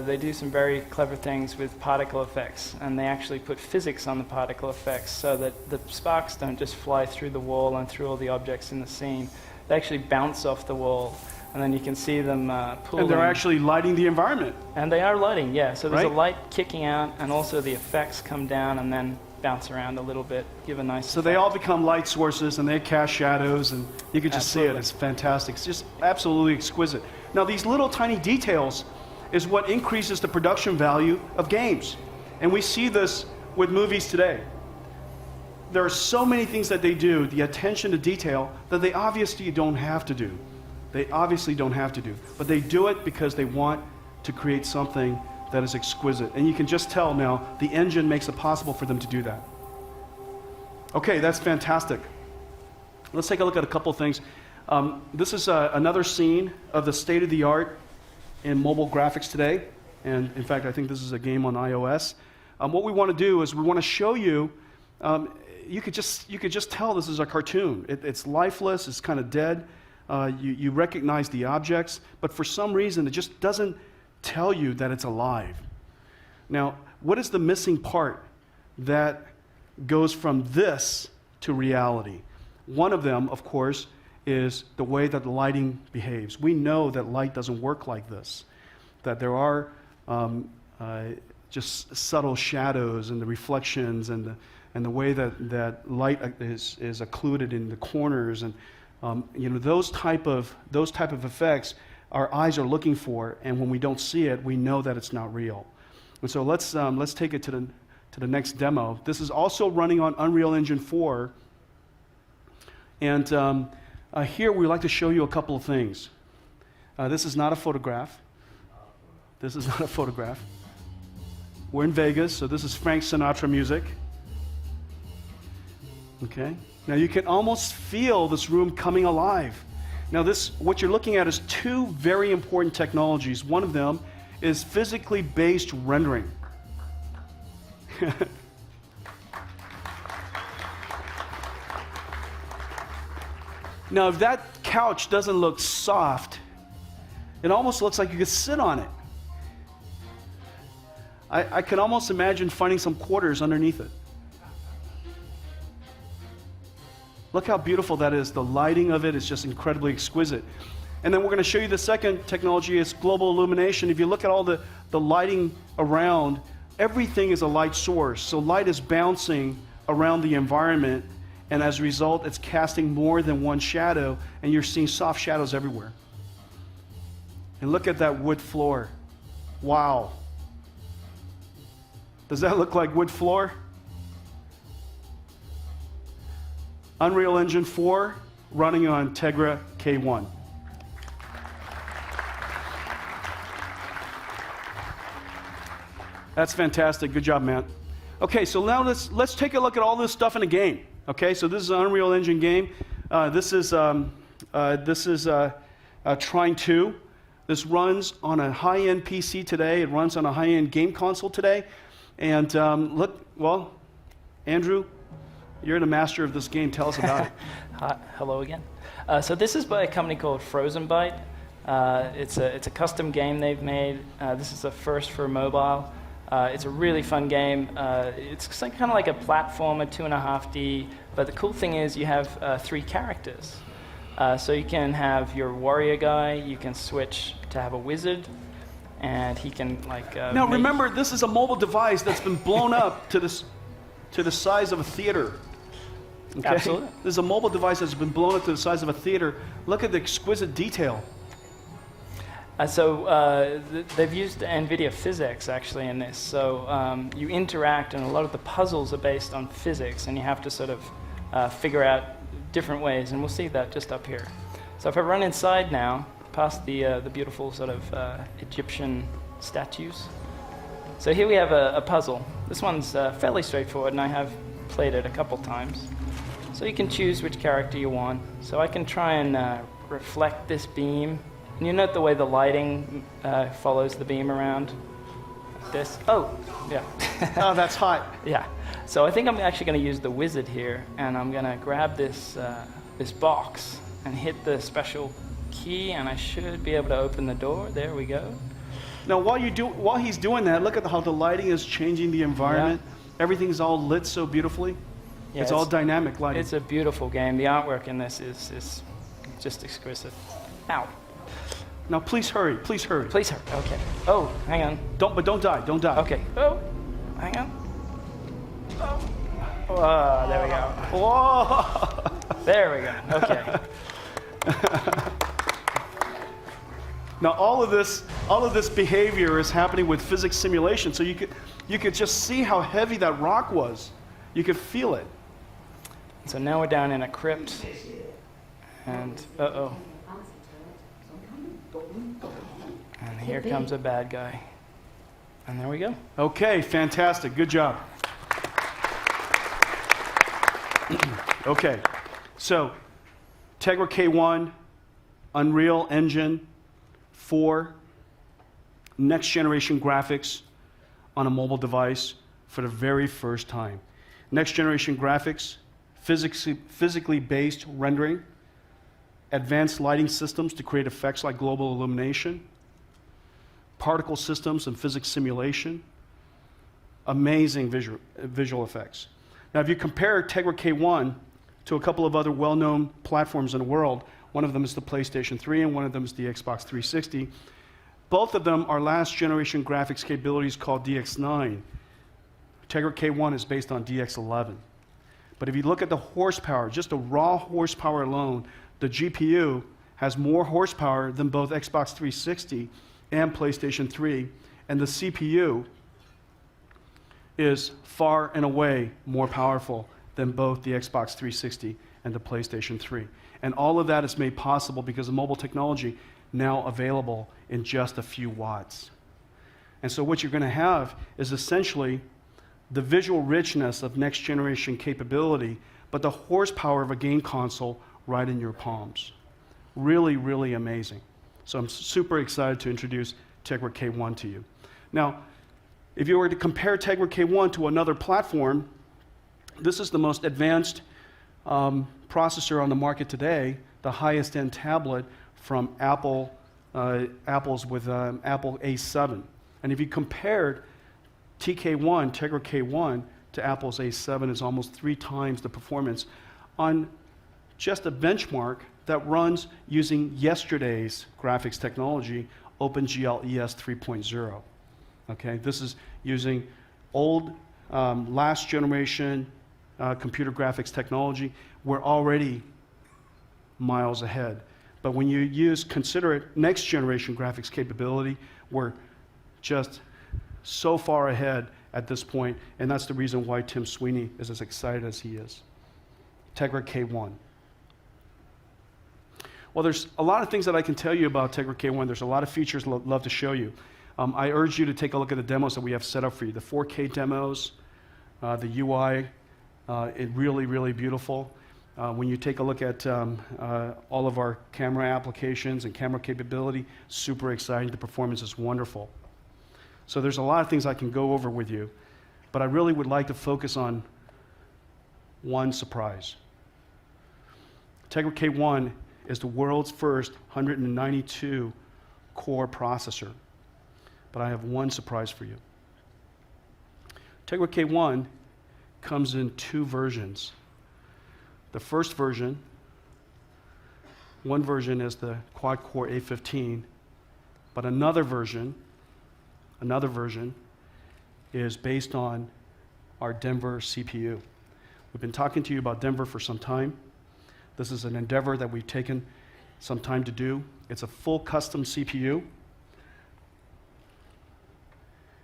they do some very clever things with particle effects, and they actually put physics on the particle effects so that the sparks don't just fly through the wall and through all the objects in the scene. They actually bounce off the wall, and then you can see them pulling. And they're actually lighting the environment. And they are lighting, yeah. So there's Right? a light kicking out, and also the effects come down and then bounce around a little bit, give a nice So they all become light sources, and they cast shadows, and you can just see it. Absolutely. It's fantastic. It's just absolutely exquisite. Now, these little tiny details is what increases the production value of games. And we see this with movies today. There are so many things that they do, the attention to detail, that they obviously don't have to do. They obviously don't have to do. But they do it because they want to create something that is exquisite. And you can just tell now, the engine makes it possible for them to do that. Okay, that's fantastic. Let's take a look at a couple things. This is another scene of the state-of-the-art in mobile graphics today. And in fact, I think this is a game on iOS. What we want to do is we want to show you, you could just tell this is a cartoon. It's lifeless, it's kind of dead. You recognize the objects, but for some reason it just doesn't tell you that it's alive. Now, what is the missing part that goes from this to reality? One of them, of course, is the way that the lighting behaves. We know that light doesn't work like this, that there are just subtle shadows and the reflections and the way that light is occluded in the corners, and those type of effects our eyes are looking for, and when we don't see it, we know that it's not real. And so let's take it to the next demo. This is also running on Unreal Engine 4, and here we'd like to show you a couple of things. This is not a photograph. This is not a photograph. We're in Vegas, so this is Frank Sinatra music. Okay. Now you can almost feel this room coming alive. Now what you're looking at is two very important technologies. One of them is physically based rendering. Now if that couch doesn't look soft, it almost looks like you could sit on it. I can almost imagine finding some quarters underneath it. Look how beautiful that is. The lighting of it is just incredibly exquisite. And then we're going to show you the second technology is global illumination. If you look at all the lighting around, everything is a light source. So light is bouncing around the environment, and as a result, it's casting more than one shadow, and you're seeing soft shadows everywhere. And look at that wood floor. Wow. Does that look like wood floor? Unreal Engine 4 running on Tegra K1. That's fantastic. Good job, man. Okay, so now let's take a look at all this stuff in a game. Okay, so this is an Unreal Engine game. This is Trine 2. This runs on a high-end PC today. It runs on a high-end game console today. And look, well, Andrew, you're the master of this game. Tell us about it. Hi, hello again. So this is by a company called Frozen Byte. It's a custom game they've made. This is a first for mobile. It's a really fun game. It's kind of like a platformer, 2.5D. But the cool thing is you have 3 characters. So you can have your warrior guy. You can switch to have a wizard, and he can like. Now remember, this is a mobile device that's been blown up to the size of a theater. Okay? Absolutely. This is a mobile device that's been blown up to the size of a theater. Look at the exquisite detail. They've used Nvidia physics actually in this. So you interact, and a lot of the puzzles are based on physics, and you have to sort of figure out different ways, and we'll see that just up here. So if I run inside now, past the beautiful sort of Egyptian statues. So here we have a puzzle. This one's fairly straightforward, and I have played it a couple times. So you can choose which character you want. So I can try and reflect this beam. And you note the way the lighting follows the beam around. Like this. Oh, yeah. Oh, that's hot. Yeah. So I think I'm actually going to use the wizard here, and I'm going to grab this this box and hit the special key, and I should be able to open the door. There we go. Now, while he's doing that, look at how the lighting is changing the environment. Yeah. Everything's all lit so beautifully. Yeah, it's all dynamic lighting. It's a beautiful game. The artwork in this is just exquisite. Ow. Now, please hurry. Please hurry. Please hurry. Okay. Oh, hang on. Don't die. Don't die. Okay. Oh, hang on. Oh, there we go. Whoa! There we go. Okay. Now, all of this behavior is happening with physics simulation. So you could just see how heavy that rock was. You could feel it. So now we're down in a crypt, and and here comes a bad guy. And there we go. Okay, fantastic. Good job. Okay, so Tegra K1, Unreal Engine 4, next generation graphics on a mobile device for the very first time. Next generation graphics, physically based rendering, advanced lighting systems to create effects like global illumination, particle systems and physics simulation, amazing visual effects. Now, if you compare Tegra K1 to a couple of other well-known platforms in the world, one of them is the PlayStation 3 and one of them is the Xbox 360. Both of them are last generation graphics capabilities called DX9. Tegra K1 is based on DX11. But if you look at the horsepower, just the raw horsepower alone, the GPU has more horsepower than both Xbox 360 and PlayStation 3, and the CPU is far and away more powerful than both the Xbox 360 and the PlayStation 3. And all of that is made possible because of mobile technology now available in just a few watts. And so what you're going to have is essentially the visual richness of next generation capability, but the horsepower of a game console right in your palms. Really, really amazing. So I'm super excited to introduce Tegra K1 to you. Now, if you were to compare Tegra K1 to another platform, this is the most advanced processor on the market today, the highest end tablet from Apple, Apple's with Apple A7. And if you compared TK1, Tegra K1, to Apple's A7, is almost 3 times the performance on just a benchmark that runs using yesterday's graphics technology, OpenGL ES 3.0. Okay, this is using old, last generation computer graphics technology. We're already miles ahead. But when you consider it next generation graphics capability, we're just so far ahead at this point, and that's the reason why Tim Sweeney is as excited as he is. Tegra K1. Well, there's a lot of things that I can tell you about Tegra K1. There's a lot of features I'd love to show you. I urge you to take a look at the demos that we have set up for you. The 4K demos, the UI, really, really beautiful. When you take a look at all of our camera applications and camera capability, super exciting. The performance is wonderful. So there's a lot of things I can go over with you, but I really would like to focus on one surprise. Tegra K1 is the world's first 192 core processor, but I have one surprise for you. Tegra K1 comes in two versions. The first version, one version is the quad-core A15, but another version is based on our Denver CPU. We've been talking to you about Denver for some time. This is an endeavor that we've taken some time to do. It's a full custom CPU.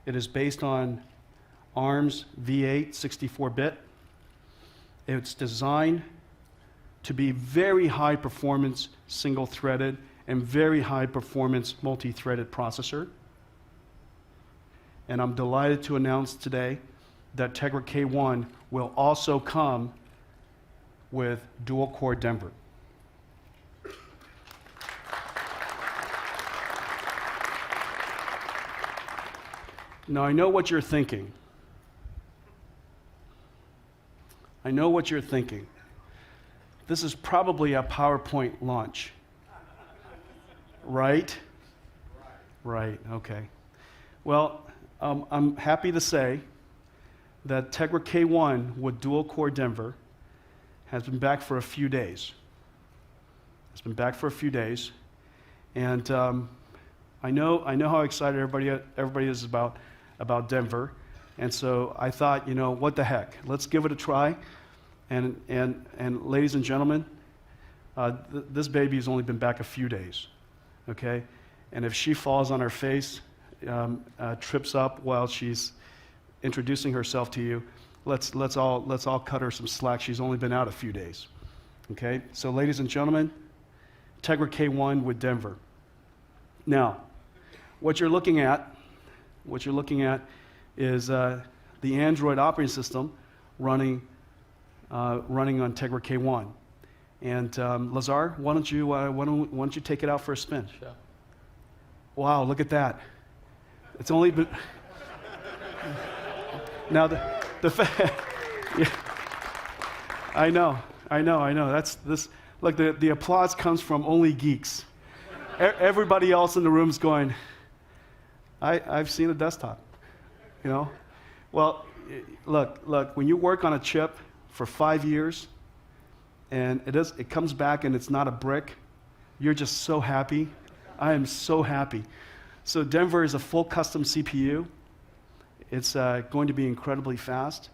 It is based on ARM's V8 64-bit. It's designed to be very high performance single-threaded and very high performance multi-threaded processor. And I'm delighted to announce today that Tegra K1 will also come with dual-core Denver. Now, I know what you're thinking. I know what you're thinking. This is probably a PowerPoint launch. Right? Right, okay. Well, I'm happy to say that Tegra K1 with dual-core Denver has been back for a few days. It's been back for a few days. And I know how excited everybody is about Denver. And so I thought, what the heck? Let's give it a try. And ladies and gentlemen, this baby's only been back a few days, okay? And if she falls on her face, trips up while she's introducing herself to you, let's all cut her some slack. She's only been out a few days, okay? So ladies and gentlemen, Tegra K1 with Denver. Now, what you're looking at is the Android operating system running on Tegra K1. And Lazar, why don't you take it out for a spin? Sure. Wow, look at that. It's only been now the fact. Yeah, I know. That's this. Look, the applause comes from only geeks. Everybody else in the room's going, I've seen a desktop, Well, look, when you work on a chip for 5 years, and it comes back and it's not a brick, you're just so happy. I am so happy. So Denver is a full custom CPU. It's going to be incredibly fast,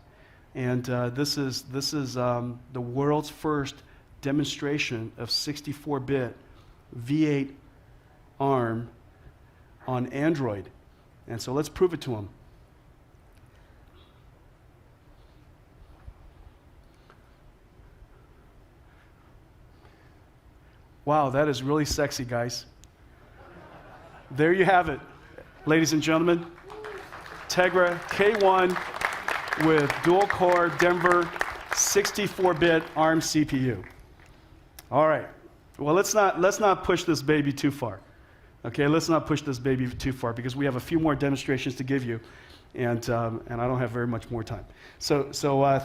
and this is the world's first demonstration of 64-bit V8 ARM on Android. And so let's prove it to them. Wow, that is really sexy, guys. There you have it, ladies and gentlemen. Tegra K1 with dual-core Denver 64-bit ARM CPU. All right. Well, let's not push this baby too far. Okay, let's not push this baby too far because we have a few more demonstrations to give you, and I don't have very much more time. So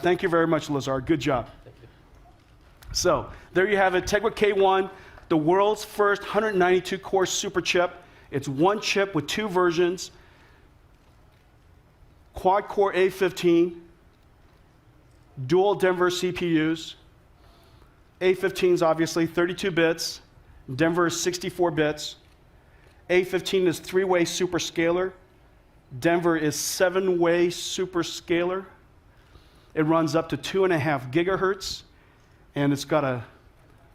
thank you very much, Lazar. Good job. Thank you. So there you have it, Tegra K1, the world's first 192-core super chip. It's one chip with two versions, quad-core A15, dual Denver CPUs. A15 is obviously 32 bits. Denver is 64 bits. A15 is 3-way superscalar. Denver is 7-way superscalar. It runs up to 2.5 gigahertz, and it's got a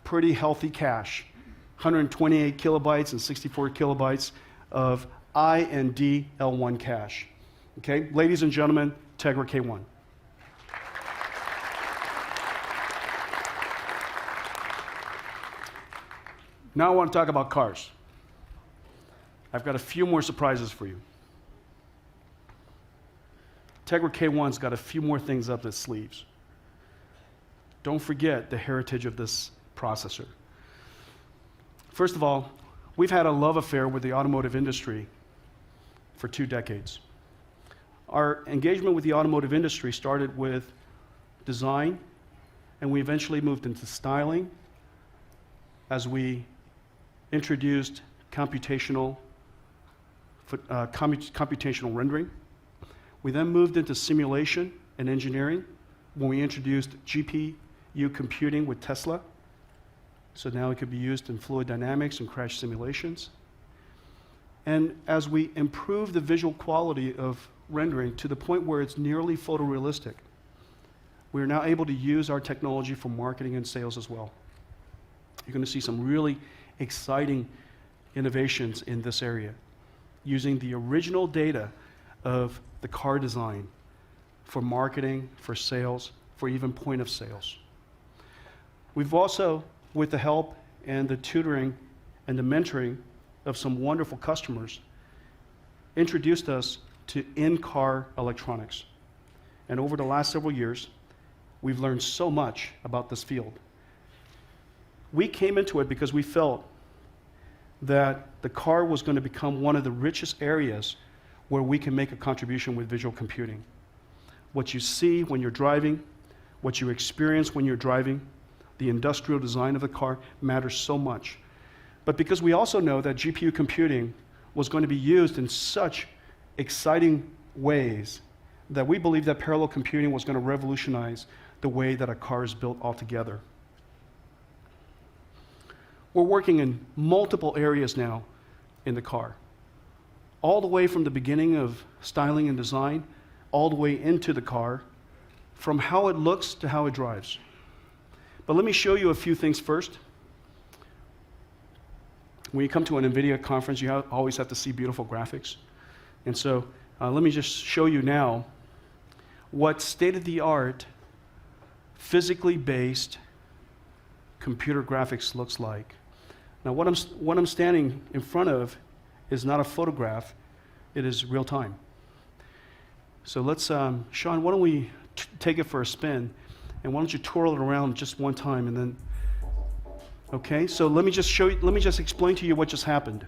pretty healthy cache, 128 kilobytes and 64 kilobytes of I and D L1 cache. Okay, ladies and gentlemen, Tegra K1. Now I want to talk about cars. I've got a few more surprises for you. Tegra K1's got a few more things up its sleeves. Don't forget the heritage of this processor. First of all, we've had a love affair with the automotive industry for 2 decades. Our engagement with the automotive industry started with design, and we eventually moved into styling as we introduced computational rendering. We then moved into simulation and engineering when we introduced GPU computing with Tesla. So now it could be used in fluid dynamics and crash simulations. And as we improve the visual quality of rendering to the point where it's nearly photorealistic, we are now able to use our technology for marketing and sales as well. You're going to see some really exciting innovations in this area, using the original data of the car design for marketing, for sales, for even point of sales. We've also, with the help and the tutoring and the mentoring of some wonderful customers, introduced us to in-car electronics. And over the last several years, we've learned so much about this field. We came into it because we felt that the car was going to become one of the richest areas where we can make a contribution with visual computing. What you see when you're driving, what you experience when you're driving, the industrial design of the car matters so much. But because we also know that GPU computing was going to be used in such exciting ways that we believe that parallel computing was going to revolutionize the way that a car is built altogether. We're working in multiple areas now in the car, all the way from the beginning of styling and design, all the way into the car, from how it looks to how it drives. But let me show you a few things first. When you come to an Nvidia conference, you always have to see beautiful graphics. And so let me just show you now what state-of-the-art, physically based computer graphics looks like. Now what I'm standing in front of is not a photograph, it is real time. So let's, Sean, why don't we take it for a spin, and why don't you twirl it around just one time, and then, okay? So let me just explain to you what just happened.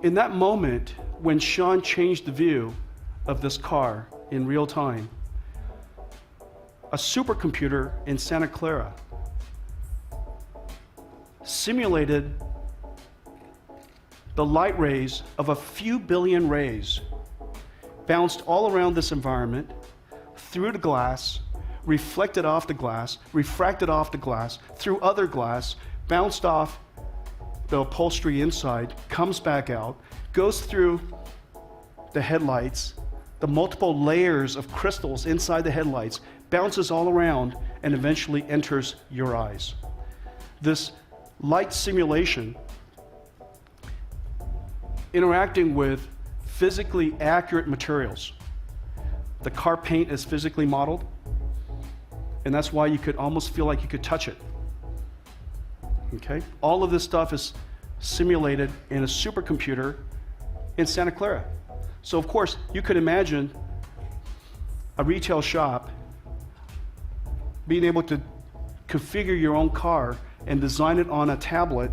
In that moment, when Sean changed the view of this car in real time, a supercomputer in Santa Clara simulated the light rays of a few billion rays, bounced all around this environment, through the glass, reflected off the glass, refracted off the glass, through other glass, bounced off the upholstery inside, comes back out, goes through the headlights, the multiple layers of crystals inside the headlights, bounces all around, and eventually enters your eyes. This light simulation, interacting with physically accurate materials. The car paint is physically modeled, and that's why you could almost feel like you could touch it. Okay? All of this stuff is simulated in a supercomputer in Santa Clara. So of course, you could imagine a retail shop being able to configure your own car and design it on a tablet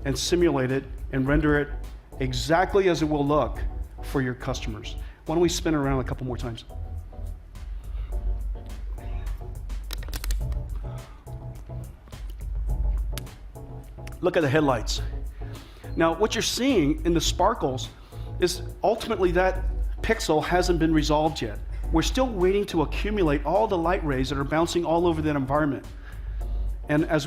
and simulate it and render it exactly as it will look for your customers. Why don't we spin it around a couple more times? Look at the headlights. Now, what you're seeing in the sparkles is ultimately that pixel hasn't been resolved yet. We're still waiting to accumulate all the light rays that are bouncing all over that environment. And as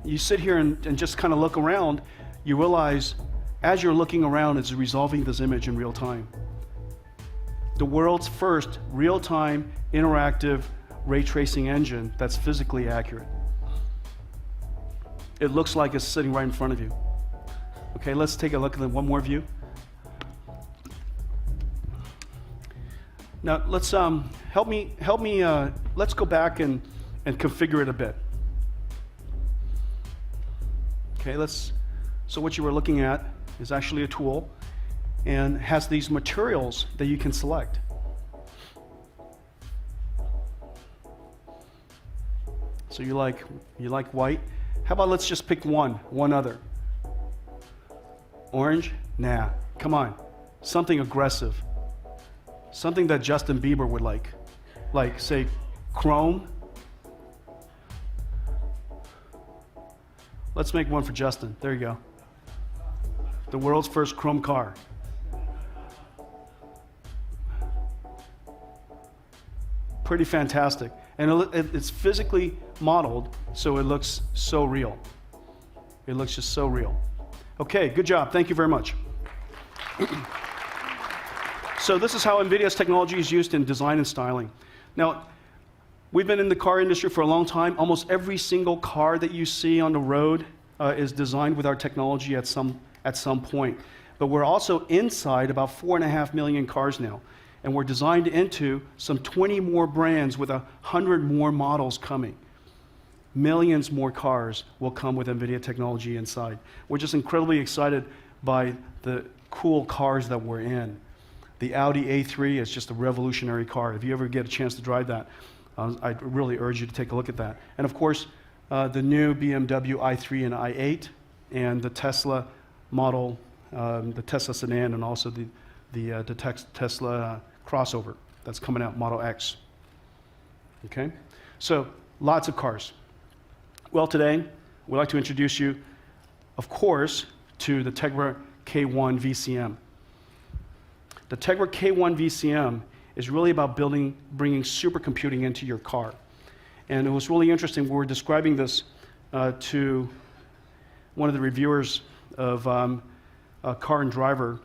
you sit here and just kind of look around, you realize as you're looking around, it's resolving this image in real time. The world's first real-time interactive ray tracing engine that's physically accurate. It looks like it's sitting right in front of you. Okay, let's take a look at one more view. Now let's help me. Let's go back and configure it a bit. Okay, so what you were looking at is actually a tool and has these materials that you can select. So you like white? How about let's just pick one other. Orange? Nah, come on. Something aggressive. Something that Justin Bieber would like. Like, say, chrome. Let's make one for Justin. There you go. The world's first chrome car. Pretty fantastic. And it's physically modeled, so it looks so real. It looks just so real. Okay, good job. Thank you very much. So this is how NVIDIA's technology is used in design and styling. Now, we've been in the car industry for a long time. Almost every single car that you see on the road is designed with our technology at some point. But we're also inside about 4.5 million cars now. And we're designed into some 20 more brands with 100 more models coming. Millions more cars will come with NVIDIA technology inside. We're just incredibly excited by the cool cars that we're in. The Audi A3 is just a revolutionary car. If you ever get a chance to drive that, I'd really urge you to take a look at that. And of course, the new BMW i3 and i8, and the Tesla model, the Tesla sedan, and also the Tesla crossover that's coming out, Model X. Okay? So, lots of cars. Well, today, we'd like to introduce you, of course, to the Tegra K1 VCM. The Tegra K1 VCM is really about bringing supercomputing into your car. And it was really interesting. We were describing this to one of the reviewers of Car and Driver,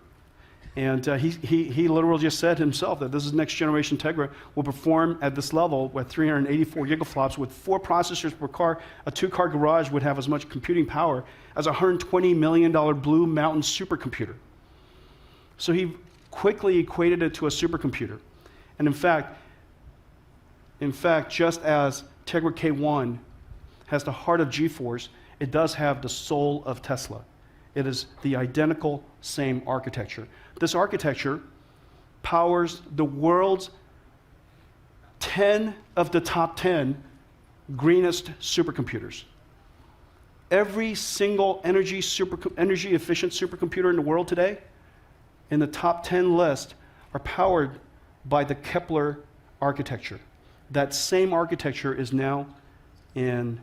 and he literally just said himself that this is next generation Tegra will perform at this level with 384 gigaflops with 4 processors per car. A 2-car garage would have as much computing power as a $120 million Blue Mountain supercomputer. So he quickly equated it to a supercomputer. And in fact, just as Tegra K1 has the heart of GeForce, it does have the soul of Tesla. It is the identical same architecture. This architecture powers the world's 10 of the top 10 greenest supercomputers. Every single energy efficient supercomputer in the world today, in the top 10 list, are powered by the Kepler architecture. That same architecture is now in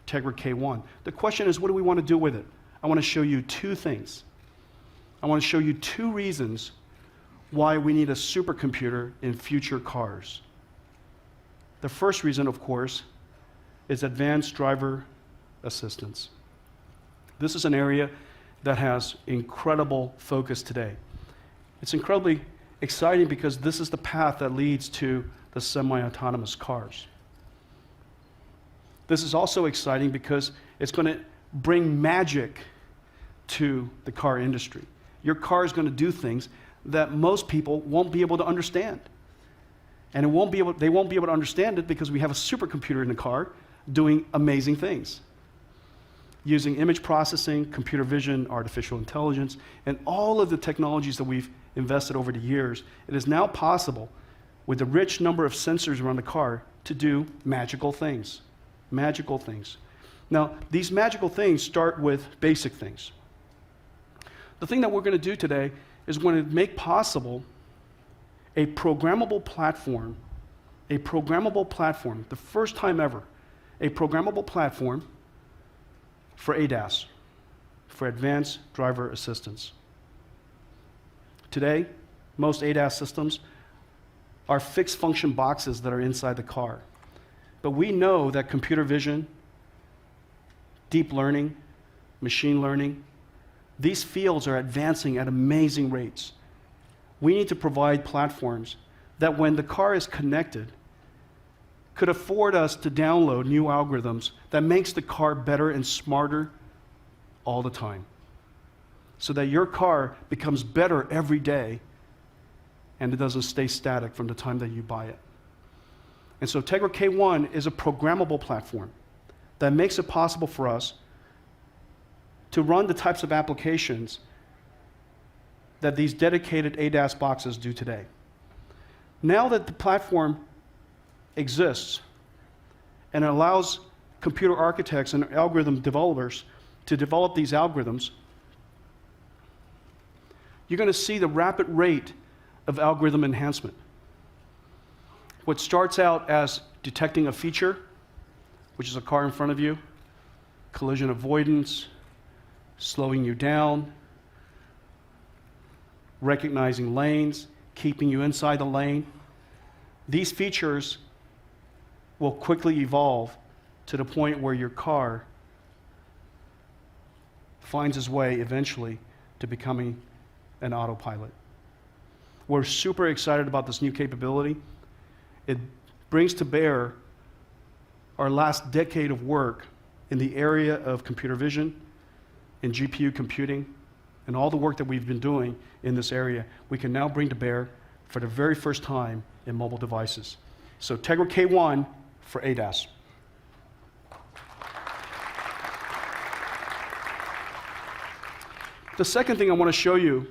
Tegra K1. The question is, what do we want to do with it? I want to show you 2 things. I want to show you 2 reasons why we need a supercomputer in future cars. The first reason, of course, is advanced driver assistance. This is an area that has incredible focus today. It's incredibly exciting because this is the path that leads to the semi-autonomous cars. This is also exciting because it's going to bring magic to the car industry. Your car is going to do things that most people won't be able to understand. And they won't be able to understand it because we have a supercomputer in the car doing amazing things. Using image processing, computer vision, artificial intelligence, and all of the technologies that we've invested over the years, it is now possible with the rich number of sensors around the car to do magical things. Magical things. Now, these magical things start with basic things. The thing that we're going to do today is we're going to make possible a programmable platform, the first time ever, a programmable platform for ADAS, for advanced driver assistance. Today, most ADAS systems are fixed function boxes that are inside the car. But we know that computer vision, deep learning, machine learning, these fields are advancing at amazing rates. We need to provide platforms that when the car is connected, could afford us to download new algorithms that makes the car better and smarter all the time. So that your car becomes better every day and it doesn't stay static from the time that you buy it. And so Tegra K1 is a programmable platform that makes it possible for us to run the types of applications that these dedicated ADAS boxes do today. Now that the platform exists and allows computer architects and algorithm developers to develop these algorithms, you're going to see the rapid rate of algorithm enhancement. What starts out as detecting a feature, which is a car in front of you, collision avoidance, slowing you down, recognizing lanes, keeping you inside the lane. These features will quickly evolve to the point where your car finds its way eventually to becoming an autopilot. We're super excited about this new capability. It brings to bear our last decade of work in the area of computer vision and GPU computing, and all the work that we've been doing in this area, we can now bring to bear for the very first time in mobile devices. So Tegra K1 for ADAS. The second thing I want to show you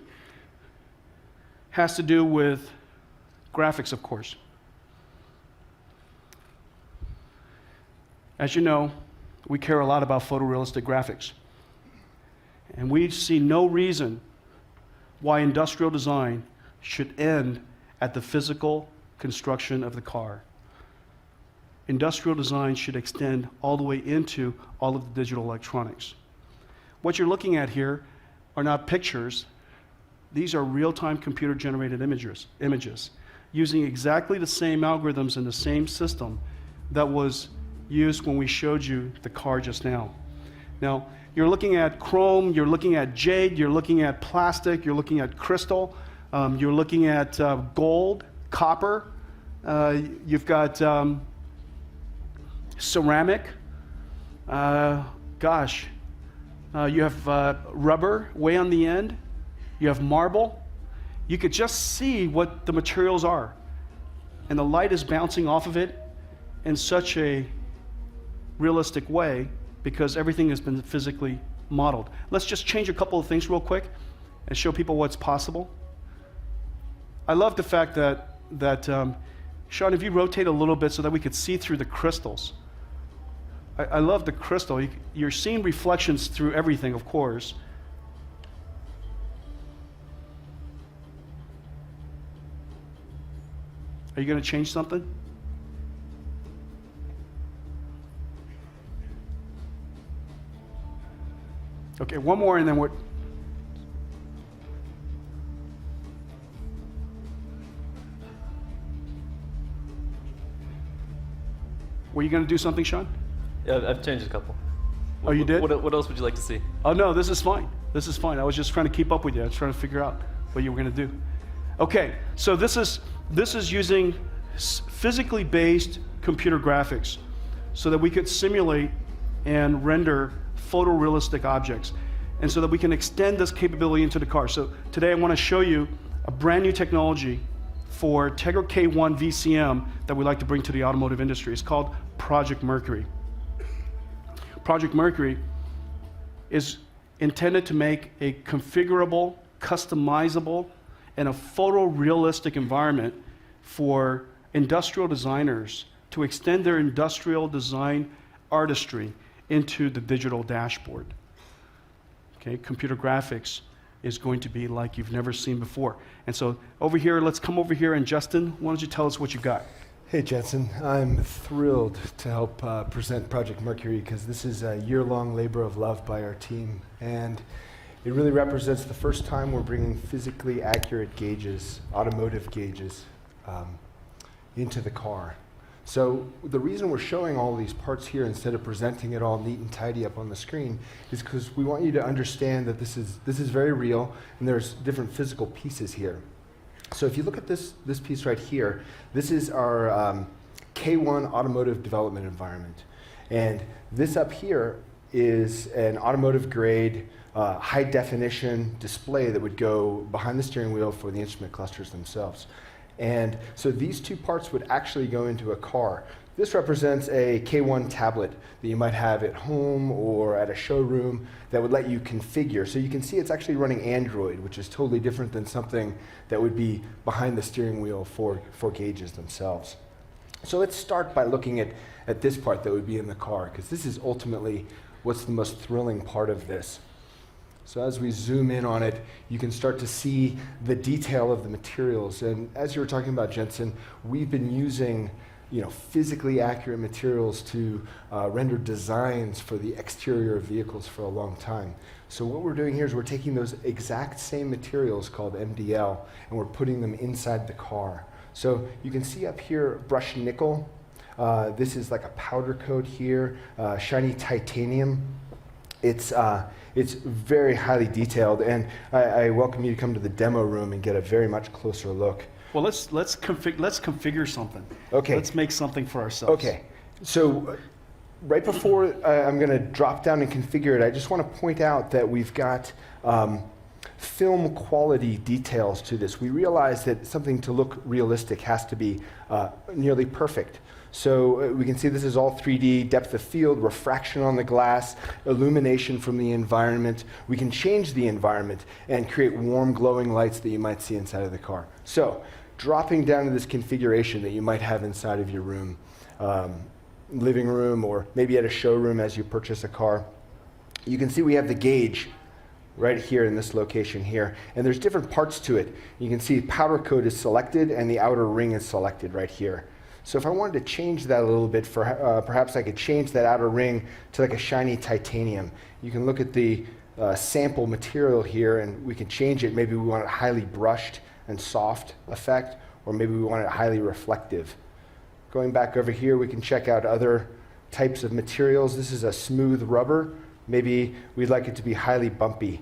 has to do with graphics, of course. As you know, we care a lot about photorealistic graphics. And we see no reason why industrial design should end at the physical construction of the car. Industrial design should extend all the way into all of the digital electronics. What you're looking at here are not pictures. These are real-time computer-generated images using exactly the same algorithms and the same system that was used when we showed you the car just now. Now, you're looking at chrome, you're looking at jade, you're looking at plastic, you're looking at crystal, you're looking at gold, copper, you've got ceramic, you have rubber way on the end, you have marble. You could just see what the materials are, and the light is bouncing off of it in such a realistic way because everything has been physically modeled. Let's just change a couple of things real quick and show people what's possible. I love the fact that, Sean, if you rotate a little bit so that we could see through the crystals. I love the crystal. You're seeing reflections through everything, of course. Are you going to change something? Okay, one more and then we're... Were you going to do something, Sean? Yeah, I've changed a couple. Oh, you did? What else would you like to see? Oh, no, this is fine. This is fine. I was just trying to keep up with you. I was trying to figure out what you were going to do. Okay, so this is using physically based computer graphics so that we could simulate and render photorealistic objects, and so that we can extend this capability into the car. So today I want to show you a brand new technology for Tegra K1 VCM that we'd like to bring to the automotive industry. It's called Project Mercury. Project Mercury is intended to make a configurable, customizable, and a photorealistic environment for industrial designers to extend their industrial design artistry into the digital dashboard. Okay, computer graphics is going to be like you've never seen before. And so over here, let's come over here, and Justin, why don't you tell us what you got? Hey Jensen, I'm thrilled to help present Project Mercury because this is a year-long labor of love by our team, and it really represents the first time we're bringing physically accurate gauges, automotive gauges, into the car. So the reason we're showing all these parts here instead of presenting it all neat and tidy up on the screen is because we want you to understand that this is very real, and there's different physical pieces here. So if you look at this piece right here, this is our K1 automotive development environment. And this up here is an automotive grade high definition display that would go behind the steering wheel for the instrument clusters themselves. And so these two parts would actually go into a car. This represents a K1 tablet that you might have at home or at a showroom that would let you configure. So you can see it's actually running Android, which is totally different than something that would be behind the steering wheel for gauges themselves. So let's start by looking at this part that would be in the car, because this is ultimately what's the most thrilling part of this. So as we zoom in on it, you can start to see the detail of the materials. And as you were talking about, Jensen, we've been using physically accurate materials to render designs for the exterior of vehicles for a long time. So what we're doing here is we're taking those exact same materials called MDL and we're putting them inside the car. So you can see up here brushed nickel. This is like a powder coat here, shiny titanium. It's very highly detailed, and I welcome you to come to the demo room and get a very much closer look. Well, let's configure something. Okay. Let's make something for ourselves. Okay. So right before I'm going to drop down and configure it, I just want to point out that we've got film quality details to this. We realize that something to look realistic has to be nearly perfect. So we can see this is all 3D, depth of field, refraction on the glass, illumination from the environment. We can change the environment and create warm, glowing lights that you might see inside of the car. So dropping down to this configuration that you might have inside of your room, living room, or maybe at a showroom as you purchase a car, you can see we have the gauge right here in this location here. And there's different parts to it. You can see powder coat is selected and the outer ring is selected right here. So if I wanted to change that a little bit, perhaps I could change that outer ring to like a shiny titanium. You can look at the sample material here and we can change it. Maybe we want it highly brushed and soft effect, or maybe we want it highly reflective. Going back over here, we can check out other types of materials. This is a smooth rubber. Maybe we'd like it to be highly bumpy.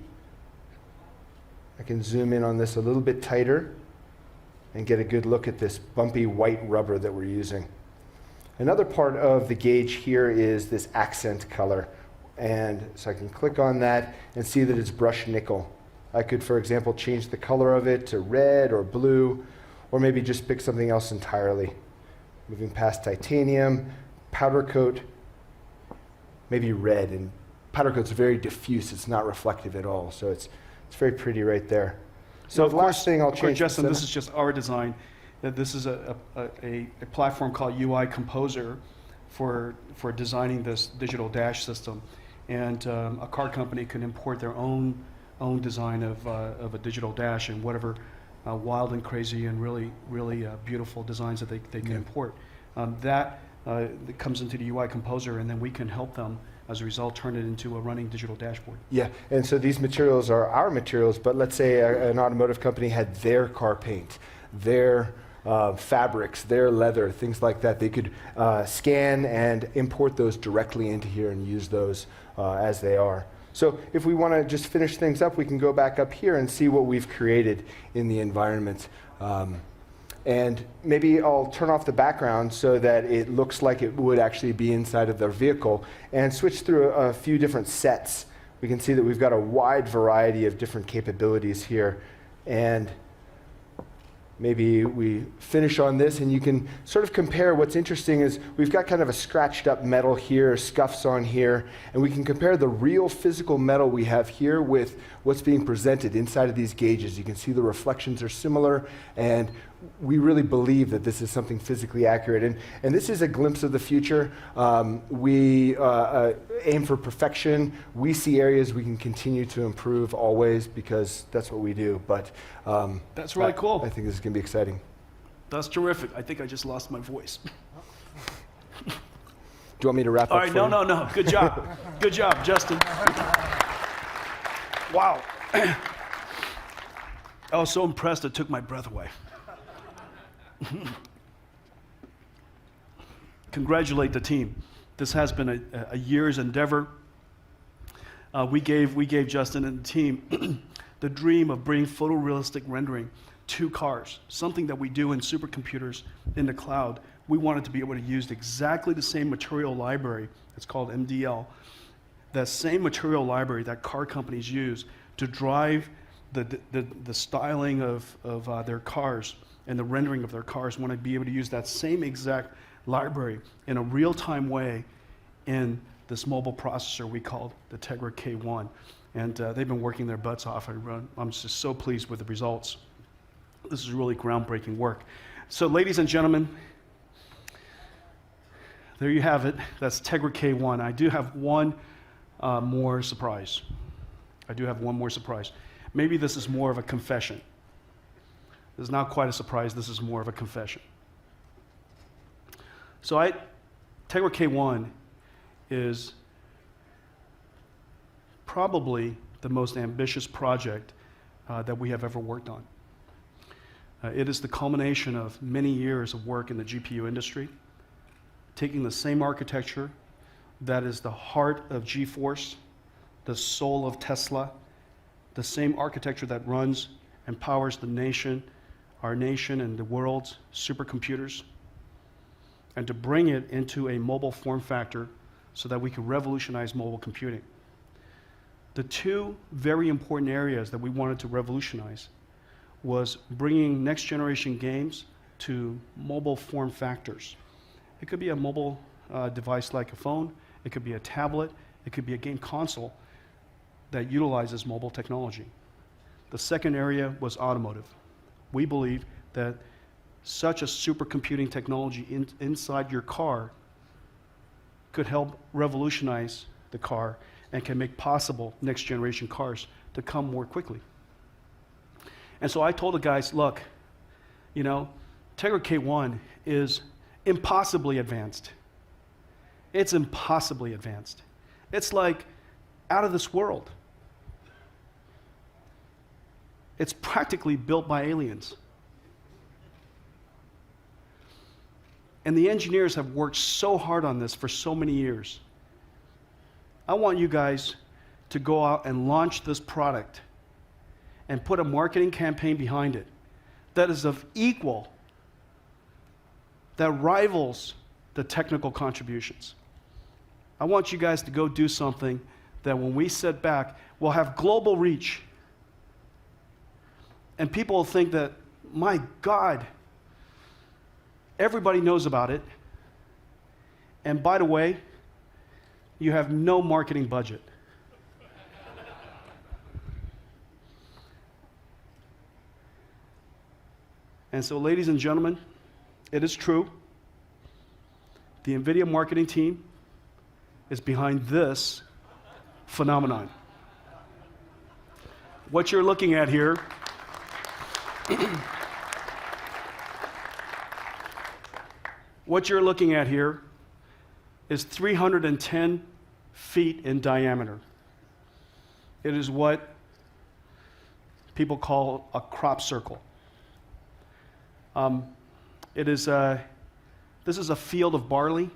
I can zoom in on this a little bit tighter and get a good look at this bumpy white rubber that we're using. Another part of the gauge here is this accent color. And so I can click on that and see that it's brushed nickel. I could, for example, change the color of it to red or blue, or maybe just pick something else entirely. Moving past titanium, powder coat, maybe red. And powder coat's very diffuse, it's not reflective at all. So it's very pretty right there. So the last thing I'll change. Justin, this is just our design. This is a platform called UI Composer for designing this digital dash system, and a car company can import their own design of a digital dash and whatever wild and crazy and really beautiful designs that they can import. That comes into the UI Composer, and then we can help them as a result turn it into a running digital dashboard. Yeah, and so these materials are our materials, but let's say an automotive company had their car paint, their fabrics, their leather, things like that. They could scan and import those directly into here and use those as they are. So if we want to just finish things up, we can go back up here and see what we've created in the environment. And maybe I'll turn off the background so that it looks like it would actually be inside of their vehicle and switch through a few different sets. We can see that we've got a wide variety of different capabilities here. And maybe we finish on this and you can sort of compare. What's interesting is we've got kind of a scratched up metal here, scuffs on here, and we can compare the real physical metal we have here with what's being presented inside of these gauges. You can see the reflections are similar, and we really believe that this is something physically accurate. And this is a glimpse of the future. We aim for perfection. We see areas we can continue to improve always because that's what we do. But that's really cool. I think this is going to be exciting. That's terrific. I think I just lost my voice. Do you want me to wrap All up? right, no. Good job. Good job, Justin. Wow. I was so impressed it took my breath away. Congratulate the team. This has been a year's endeavor. We gave Justin and the team the dream of bringing photorealistic rendering to cars, something that we do in supercomputers in the cloud. We wanted to be able to use exactly the same material library, it's called MDL, that same material library that car companies use to drive the styling of their cars and the rendering of their cars. Want to be able to use that same exact library in a real-time way in this mobile processor we call the Tegra K1. And they've been working their butts off. I'm just so pleased with the results. This is really groundbreaking work. So ladies and gentlemen, there you have it. That's Tegra K1. I do have one more surprise. Maybe this is more of a confession. This is not quite a surprise. This is more of a confession. So Tegra K1 is probably the most ambitious project that we have ever worked on. It is the culmination of many years of work in the GPU industry, taking the same architecture that is the heart of GeForce, the soul of Tesla, the same architecture that runs and powers the nation, our nation and the world's supercomputers, and to bring it into a mobile form factor so that we can revolutionize mobile computing. The two very important areas that we wanted to revolutionize was bringing next generation games to mobile form factors. It could be a mobile device like a phone, it could be a tablet, it could be a game console that utilizes mobile technology. The second area was automotive. We believe that such a supercomputing technology inside your car could help revolutionize the car and can make possible next generation cars to come more quickly. And so I told the guys, look, you know, Tegra K1 is impossibly advanced. It's impossibly advanced. It's like out of this world. It's practically built by aliens. And the engineers have worked so hard on this for so many years. I want you guys to go out and launch this product and put a marketing campaign behind it that is of equal, that rivals the technical contributions. I want you guys to go do something that when we sit back, will have global reach. And people will think that, my God, everybody knows about it. And by the way, you have no marketing budget. And so, ladies and gentlemen, it is true. The Nvidia marketing team is behind this phenomenon. What you're looking at here is 310 feet in diameter. It is what people call a crop circle. This is a field of barley.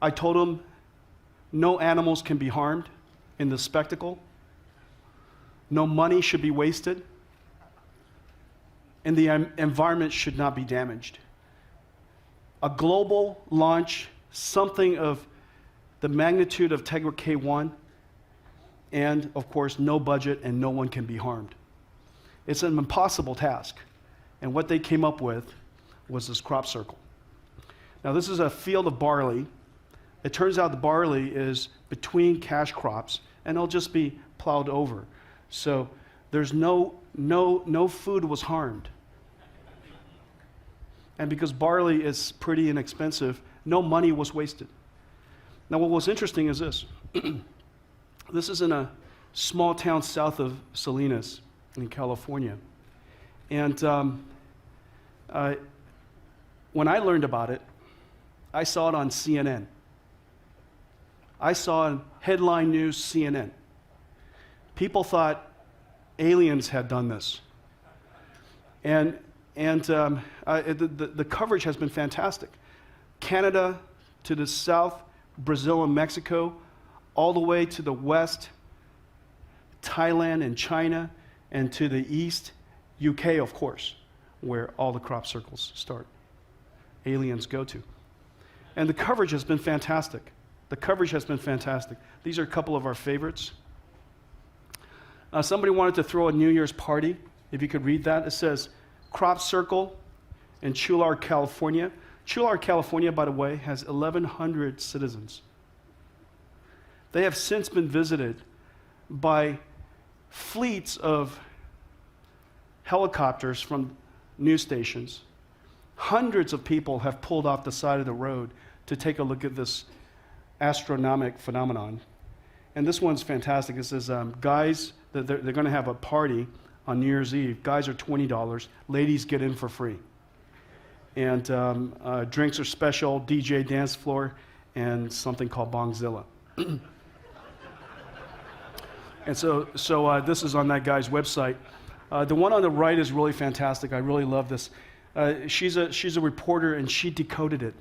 I told them no animals can be harmed in the spectacle. No money should be wasted. And the environment should not be damaged. A global launch, something of the magnitude of Tegra K1, and of course, no budget and no one can be harmed. It's an impossible task. And what they came up with was this crop circle. Now, this is a field of barley. It turns out the barley is between cash crops, and it'll just be plowed over. So there's no food was harmed. And because barley is pretty inexpensive, no money was wasted. Now, what was interesting is this. This is in a small town south of Salinas in California. And when I learned about it, I saw it on CNN. I saw on headline news CNN. People thought aliens had done this. And the coverage has been fantastic. Canada to the south, Brazil and Mexico, all the way to the west, Thailand and China, and to the east, UK, of course, where all the crop circles start. Aliens go to. And the coverage has been fantastic. These are a couple of our favorites. Somebody wanted to throw a New Year's party. If you could read that, it says, crop circle in Chular, California, Chula, California, by the way, has 1,100 citizens. They have since been visited by fleets of helicopters from news stations. Hundreds of people have pulled off the side of the road to take a look at this astronomical phenomenon. And this one's fantastic. It says, guys, they're going to have a party on New Year's Eve. Guys are $20. Ladies get in for free. And drinks are special, DJ dance floor, and something called Bongzilla. And so this is on that guy's website. The one on the right is really fantastic. I really love this. She's a reporter, and she decoded it.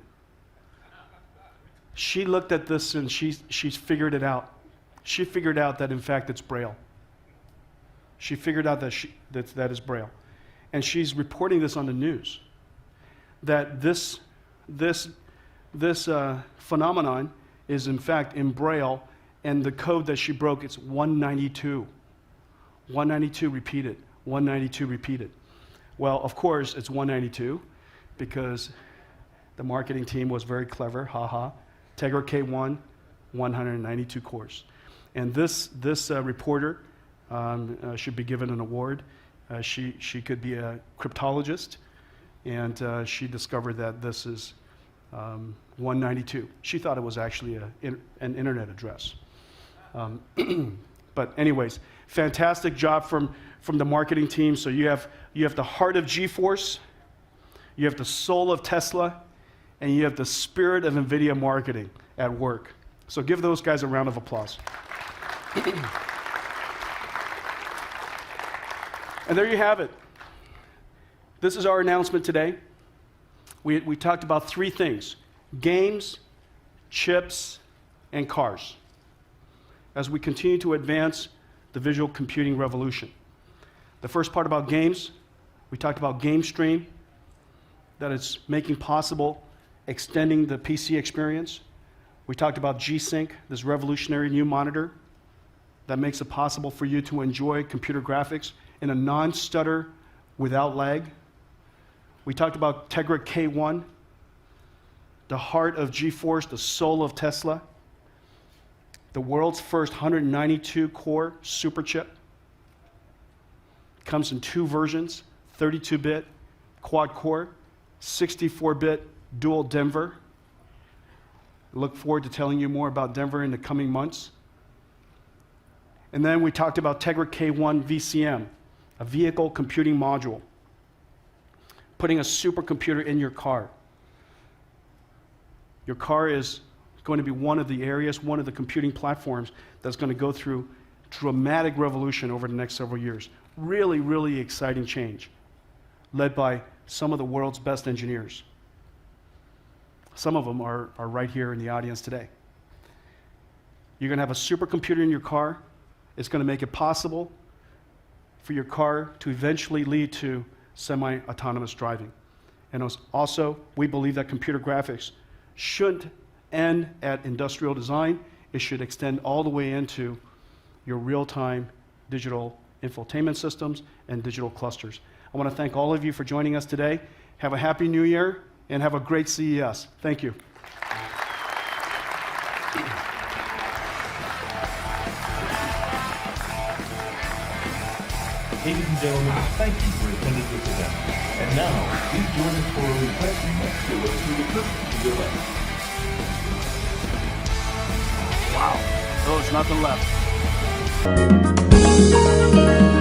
She looked at this, and she's figured it out. She figured out that, in fact, it's Braille. She figured out that is Braille. And she's reporting this on the news, that this phenomenon is, in fact, in Braille, and the code that she broke, it's 192. 192 repeated. 192 repeated. Well, of course, it's 192 because the marketing team was very clever, haha. Tegra K1, 192 cores. And this reporter should be given an award. She could be a cryptologist, and she discovered that this is 192. She thought it was actually an internet address. But anyways, fantastic job from the marketing team. So you have the heart of GeForce, you have the soul of Tesla, and you have the spirit of Nvidia marketing at work. So give those guys a round of applause. And there you have it. This is our announcement today. We talked about three things: games, chips, and cars, as we continue to advance the visual computing revolution. The first part about games, we talked about Game Stream, that it's making possible extending the PC experience. We talked about G-Sync, this revolutionary new monitor that makes it possible for you to enjoy computer graphics in a non-stutter, without lag. We talked about Tegra K1, the heart of GeForce, the soul of Tesla, the world's first 192-core super chip. Comes in two versions, 32-bit quad-core, 64-bit dual Denver. I look forward to telling you more about Denver in the coming months. And then we talked about Tegra K1 VCM, a vehicle computing module, putting a supercomputer in your car. Your car is going to be one of the areas, one of the computing platforms that's going to go through dramatic revolution over the next several years. Really, really exciting change, led by some of the world's best engineers. Some of them are right here in the audience today. You're going to have a supercomputer in your car. It's going to make it possible for your car to eventually lead to semi-autonomous driving. And also, we believe that computer graphics shouldn't end at industrial design. It should extend all the way into your real-time digital infotainment systems and digital clusters. I want to thank all of you for joining us today. Have a happy new year and have a great CES. Thank you. Ladies and gentlemen, thank you for attending this event. And now, please join us for a refreshing next to us through the curtain to your left. Wow, there's nothing left.